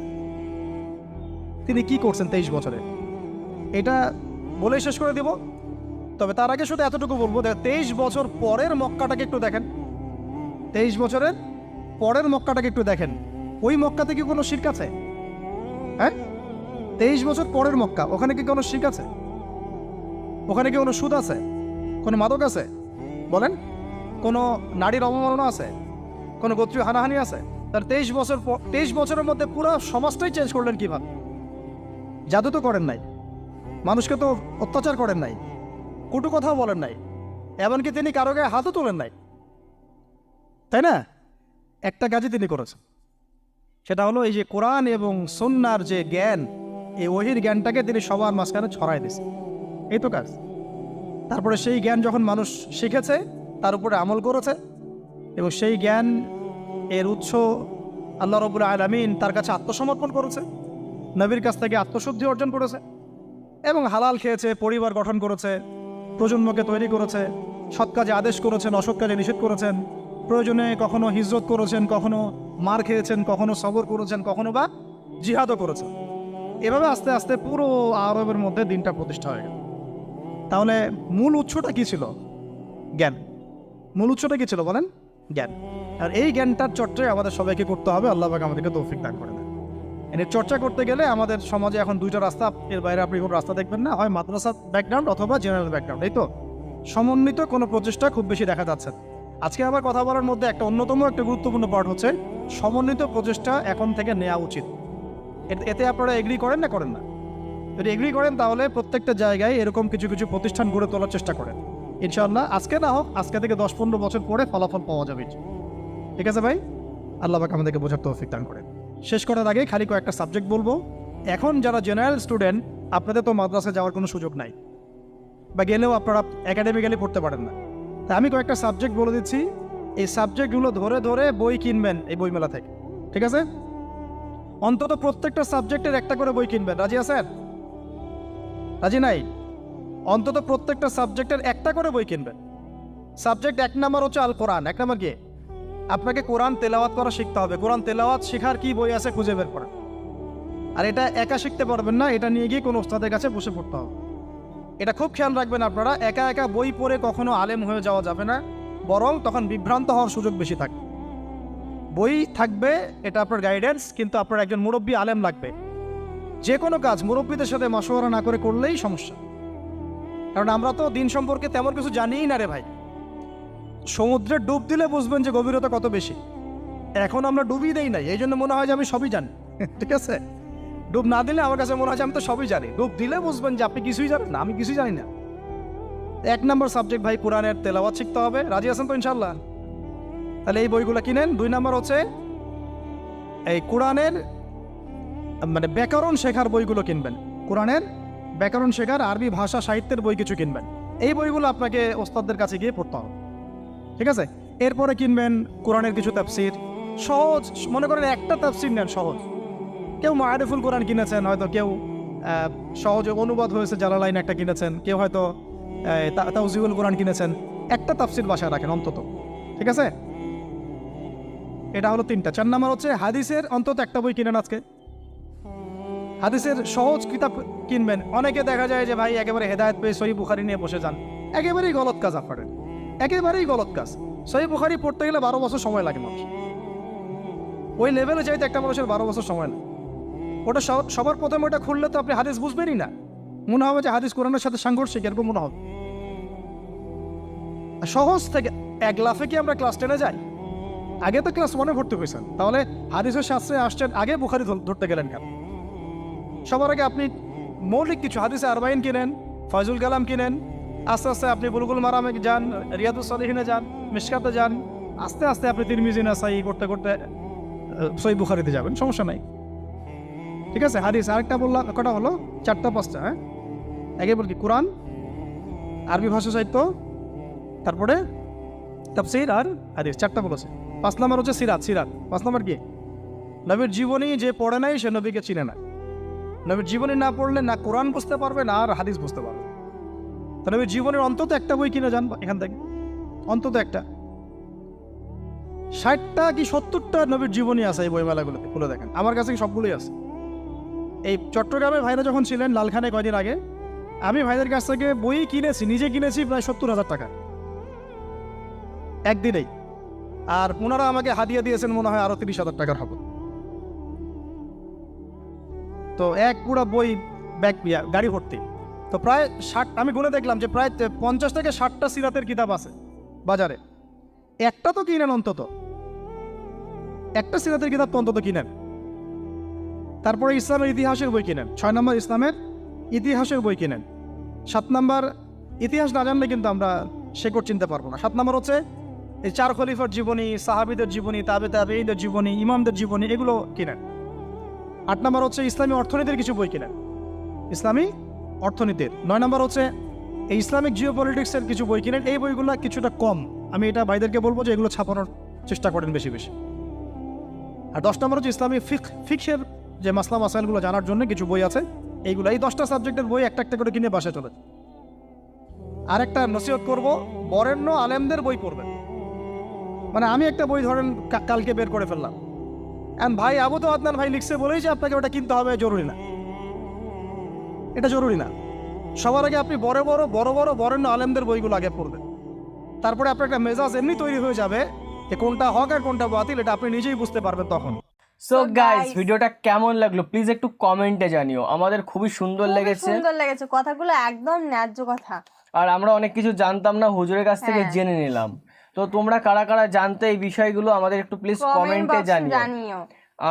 তিনি কি করছেন 23 বছরে? এটা বলেই শেষ করে দিব। তবে তার আগে শুধু এতটুকু বলবো, 23 বছর পরের মক্কাটাকে একটু দেখেন, 23 বছরের পরের মক্কাটাকে একটু দেখেন। ওই মক্কাতে কি কোনো শিরক আছে? হ্যাঁ, 23 বছর পরের মক্কা, ওখানে কি কোনো শিরক আছে? ওখানে কি কোনো সুদ আছে? কোনো মাদক আছে? বলেন, কোনো নারীর অবমাননা আছে? কোনো গোত্রীয় হানাহানি আছে? তার 23 বছরের মধ্যে পুরো সমাজটাই চেঞ্জ করলেন কিভাবে? জাদু তো করেন নাই, মানুষকে তো অত্যাচার করেন নাই, কটু কথাও বলেন নাই, এমনকি তিনি কারো গায়ে হাতও তোলেন নাই, তাই না? একটা কাজই তিনি করেছেন, সেটা হলো এই যে কোরআন এবং সুন্নাহর যে জ্ঞান, এই ওহির জ্ঞানটাকে তিনি সবার মাঝখানে ছড়াই দিয়েছেন, এই তো কাজ। তারপরে সেই জ্ঞান যখন মানুষ শিখেছে, তার উপরে আমল করেছে, এবং সেই জ্ঞান এর উৎস আল্লাহ রাব্বুল আলামিন তার কাছে আত্মসমর্পণ করেছে, নবীর কাছ থেকে আত্মশুদ্ধি অর্জন করেছে, এবং হালাল খেয়েছে, পরিবার গঠন করেছে, প্রজন্মকে তৈরি করেছে, সৎ কাজে আদেশ করেছেন, অসৎ কাজে নিষেধ করেছেন, প্রয়োজনে কখনো হিজরত করেছেন, কখনো মার খেয়েছেন, কখনো সবর করেছেন, কখনো বা জিহাদও করেছেন। এভাবে আস্তে আস্তে পুরো আরবের মধ্যে দিনটা প্রতিষ্ঠা হয়ে গেল। তাহলে মূল উৎসটা কি ছিল? জ্ঞান। মূল উৎসটা কি ছিল বলেন? জ্ঞান। আর এই জ্ঞানটার চর্চাই আমাদের সবাইকে করতে হবে, আল্লাহ পাক আমাদেরকে তৌফিক দান করে দেন। এর চর্চা করতে গেলে আমাদের সমাজে এখন দুইটা রাস্তা, এর বাইরে আপনি কোনো রাস্তা দেখবেন না, হয় মাদ্রাসা ব্যাকগ্রাউন্ড অথবা জেনারেল ব্যাকগ্রাউন্ড, এই তো। সমন্বিত কোনো প্রচেষ্টা খুব বেশি দেখা যাচ্ছে। আজকে আমার কথা বলার মধ্যে একটা অন্যতম একটা গুরুত্বপূর্ণ পার্ট হচ্ছে সমন্বিত প্রচেষ্টা এখন থেকে নেওয়া উচিত। এতে আপনারা এগ্রি করেন না করেন না? যদি এগ্রি করেন তাহলে প্রত্যেকটা জায়গায় এরকম কিছু কিছু প্রতিষ্ঠান গড়ে তোলার চেষ্টা করেন, ইনশাআল্লাহ। আজকে না হোক, আজকে থেকে 10-15 বছর পরে ফলাফল পাওয়া যাবে, ঠিক আছে ভাই? আল্লাহ পাক আমাদেরকে বোঝার তৌফিক দান করেন। শেষ করার আগে খালি কয়েকটা সাবজেক্ট বলবো। এখন যারা জেনারেল স্টুডেন্ট, আপনাদের তো মাদ্রাসায় যাওয়ার কোনো সুযোগ নাই, বা গেলেও আপনারা একাডেমিক্যালি পড়তে পারেন না। তাই আমি কয়েকটা সাবজেক্ট বলে দিচ্ছি, এই সাবজেক্টগুলো ধরে ধরে বই কিনবেন এই বইমেলা থেকে, ঠিক আছে? অন্তত প্রত্যেকটা সাবজেক্টের একটা করে বই কিনবেন। রাজি আছেন? রাজি নাই? অন্তত প্রত্যেকটা সাবজেক্টের একটা করে বই কিনবেন। সাবজেক্ট 1 নাম্বার হচ্ছে আল কোরআন। 1 নাম্বার কি? আপনাকে কোরআন তেলাওয়াত করা শিখতে হবে। কোরআন তেলাওয়াত শেখার কি বই আছে খুঁজে বের করেন। আর এটা একা শিখতে পারবেন না, এটা নিয়ে গিয়ে কোনো ওস্তাদের কাছে বসে পড়তে হবে। এটা খুব খেয়াল রাখবেন আপনারা, একা একা বই পড়ে কখনো আলেম হয়ে যাওয়া যাবে না, বরং তখন বিভ্রান্ত হওয়ার সুযোগ বেশি থাকে। বই থাকবে, এটা আপনার গাইডেন্স, কিন্তু আপনার একজন মুরব্বী আলেম লাগবে। যে কোনো কাজ মুরব্বীদের সাথে মশওয়ারা না করে করলেই সমস্যা। কারণ আমরা তো দিন সম্পর্কে তেমন কিছু জানিই না রে ভাই। সমুদ্রে ডুব দিলে বুঝবেন যে গভীরতা কত বেশি। এখন আমরা ডুবই দেই নাই, এই জন্য মনে হয় যে আমি সবই জানি, ঠিক আছে? ডুব না দিলে আমার কাছে মনে হয় যে আমি তো সবই জানি। ডুব দিলে বুঝবেন যে আপনি কিছুই জানেন না, আমি কিছুই জানি না। 1 নাম্বার সাবজেক্ট ভাই কোরআনের তেলাওয়াত শিখতে হবে। রাজি আছেন তো ইনশাল্লাহ? তাহলে এই বইগুলো কিনেন। 2 নাম্বার হচ্ছে এই কোরআনের মানে ব্যাকরণ শেখার বইগুলো কিনবেন। কোরআনের ব্যাকরণ শেখার আরবি ভাষা সাহিত্যের বই কিছু কিনবেন। এই বইগুলো আপনাকে ওস্তাদদের কাছে গিয়ে পড়তে হবে, ঠিক আছে? এরপরে কিনবেন কোরআনের কিছু তাফসির, সহজ, মনে করেন একটা তাফসির নেন সহজ। কেউ মারিফুল কোরআন কিনেছেন, হয়তো কেউ সহজে অনুবাদ হয়েছে জালালাইন একটা কিনেছেন, কেউ হয়তো তাওজিউল কোরআন কিনেছেন। একটা তাফসির বাসায় রাখেন অন্তত, ঠিক আছে? এটা হলো 3টা। 4 নাম্বার হচ্ছে হাদিসের অন্তত একটা বই কিনেন আজকে। হাদিসের সহজ কিতাব কিনবেন। অনেকে দেখা যায় যে ভাই একেবারে হেদায়েত পেয়ে সহিহ বুখারী নিয়ে বসে যান, একেবারেই গলত কাজ আপনাদের, একেবারেই গলত কাজ। সহিহ বুখারী পড়তে গেলে 12 বছর সময় লাগে মানুষ, ওই লেভেলে যাইতে একটা মানুষের 12 বছর সময় লাগে। ওটা সবার প্রথমে ওটা খুললে তো আপনি হাদিস বুঝবেনই না, মনে হবে যে হাদিস কোরআনের সাথে সাংঘর্ষিক, এরকম মনে হবে। সহজ থেকে এক লাফে কি আমরা ক্লাস 10-এ যাই? আগে তো ক্লাস 1-এ ভর্তি হয়েছেন, তাহলে হাদিসের শাস্ত্রে আসছেন, আগে বুখারী ধরতে গেলেন কেন? সবার আগে আপনি মৌলিক কিছু হাদিসে আরবাইন কিনেন, ফয়জুল কালাম কিনেন, আস্তে আস্তে আপনি বুলুগুল মারামে যান, রিয়াদুস সালিহিনে যান, মিশকাতে যান, আস্তে আস্তে আপনি তিরমিজি নাসাই করতে করতে সহিহ বুখারীতে যাবেন, সমস্যা নাই, ঠিক আছে? হাদিস আরেকটা বললাম, কটা হলো? 4টা 5টা, হ্যাঁ? আগে বল কি, কোরআন, আরবি ভাষা সাহিত্য, তারপরে তাফসীর আর হাদিস, 4টা বলেছে। 5 নাম্বার হচ্ছে সিরাত। 5 নাম্বার কি? নবীর জীবনী যে পড়ে নাই সে নবীকে চিনে না। নবীর জীবনী না পড়লে না কোরআন বুঝতে পারবে না আর হাদিস বুঝতে পারবে। তো নবীর জীবনের অন্তত একটা বই কিনে যান এখান থেকে, অন্তত একটা। 60টা কি 70টা নবীর জীবনী আছে এই বইমেলাগুলোতে, খুলে দেখেন। আমার কাছে সবগুলোই আছে। এই চট্টগ্রামে ভাইরা যখন ছিলেন লালখানে কয়দিন আগে, আমি ভাইদের কাছ থেকে বই কিনেছি, নিজে কিনেছি প্রায় 70,000 টাকা একদিনেই। আর ওনারা আমাকে হাদিয়া দিয়েছেন মনে হয় আরো 30,000 টাকার হবে। তো এক পুরো বই ব্যাগ গাড়ি ভর্তি। তো প্রায় 60, আমি গুনে দেখলাম যে প্রায় 50 থেকে 60টা সিরাতের কিতাব আছে বাজারে। একটা তো কিনেন অন্তত, একটা সিরাতের কিতাব তো অন্তত কিনেন। তারপরে ইসলামের ইতিহাসের বই কিনেন। 6 নম্বর ইসলামের ইতিহাসের বই কিনেন। 7 নম্বর, ইতিহাস না জানলে কিন্তু আমরা শেকড় চিনতে পারবো না। 7 নম্বর হচ্ছে এই 4 খলিফার জীবনী, সাহাবীদের জীবনী, তাবেঈদের জীবনী, ইমামদের জীবনী, এগুলো কিনেন। 8 নম্বর হচ্ছে ইসলামী অর্থনীতির কিছু বই কিনেন, ইসলামী অর্থনীতির। 9 নম্বর হচ্ছে এই ইসলামিক জিওপলিটিক্সের কিছু বই কিনেন। এই বইগুলো কিছুটা কম, আমি এটা ভাইদেরকে বলবো যে এগুলো ছাপানোর চেষ্টা করেন বেশি বেশি। আর 10 নম্বর হচ্ছে ইসলামী ফিকহের যে মাসলা মাসাইলগুলো জানার জন্য কিছু বই আছে, এইগুলো। এই 10টা সাবজেক্টের বই একটা একটা করে কিনে বাসায় চলে। আর একটা নসিহত করবো, বরেণ্য আলেমদের বই পড়বেন। মানে আমি একটা বই ধরেন কালকে বের করে ফেললাম, ভাই আবু তো আদনান ভাই লিখছে বলেই যে আপনাকে ওটা কিনতে হবে জরুরি না, এটা জরুরি না। সবার আগে আপনি বড় বড় বরেণ্য আলেমদের বইগুলো আগে পড়বেন, তারপরে আপনার একটা মেজাজ এমনি তৈরি হয়ে যাবে যে কোনটা হক আর কোনটা বাতিল, এটা আপনি নিজেই বুঝতে পারবেন তখন। সো So গাইস, guys, ভিডিওটা কেমন লাগলো প্লিজ একটু কমেন্টে জানিও। আমাদের খুবই সুন্দর লেগেছে, সুন্দর লেগেছে, কথাগুলো একদম ন্যায্য কথা। আর আমরা অনেক কিছু জানতাম না, হুজুরের কাছ থেকে হ্যাঁ। জেনে নিলাম। তো তোমরা কারা কারা জানতে এই বিষয়গুলো আমাদের একটু প্লিজ কমেন্ট কমেন্টে বক্সে জানিও। জানিও।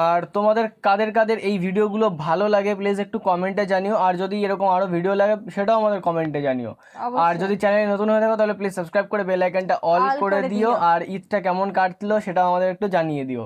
আর তোমাদের কাদের কাদের এই ভিডিওগুলো ভালো লাগে প্লিজ একটু কমেন্টে জানিও। আর যদি এরকম আরো ভিডিও লাগে সেটাও আমাদের কমেন্টে জানিও। আর অবশ্যই। যদি চ্যানেলে নতুন হয়ে থাকো তাহলে প্লিজ সাবস্ক্রাইব করে বেল আইকনটা অল All করে করে দিও। দিও। আর ঈদটা কেমন কাটলো সেটাও আমাদের একটু জানিয়ে দিও।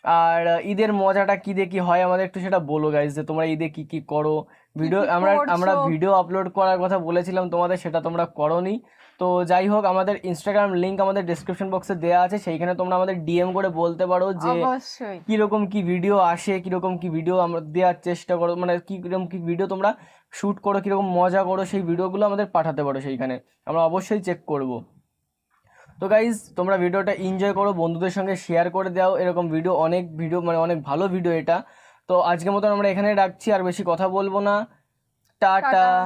আর ঈদের মজাটা কি দিয়ে কি হয় আমাদের একটু সেটা বলো গাইজ, যে তোমরা ঈদে কি কি করো। ভিডিও কি আমরা করছো? ভিডিও আপলোড করার কথা বলেছিলাম তোমাদের, সেটা তোমরা করোনি। তো যাই হোক, আমাদের ইনস্টাগ্রাম লিংক আমাদের ডিসক্রিপশন বক্সে দেওয়া আছে, সেইখানে তোমরা আমাদের ডিএম করে বলতে পারো যে অবশ্যই। কিরকম কি ভিডিও আসে, কিরকম কি ভিডিও আমরা দেওয়ার চেষ্টা করো, মানে কিরকম কি ভিডিও তোমরা শ্যুট করো, কিরকম মজা করো, সেই ভিডিওগুলো আমাদের পাঠাতে পারো সেইখানে, আমরা অবশ্যই চেক করব। তো গাইজ, তোমরা ভিডিওটা এনজয় করো, বন্ধুদের সঙ্গে শেয়ার করে দাও। এরকম ভিডিও মানে অনেক ভালো ভিডিও এটা। তো আজকের মতন আমরা এখানে রাখছি, আর বেশি কথা বলবো না। টাটা।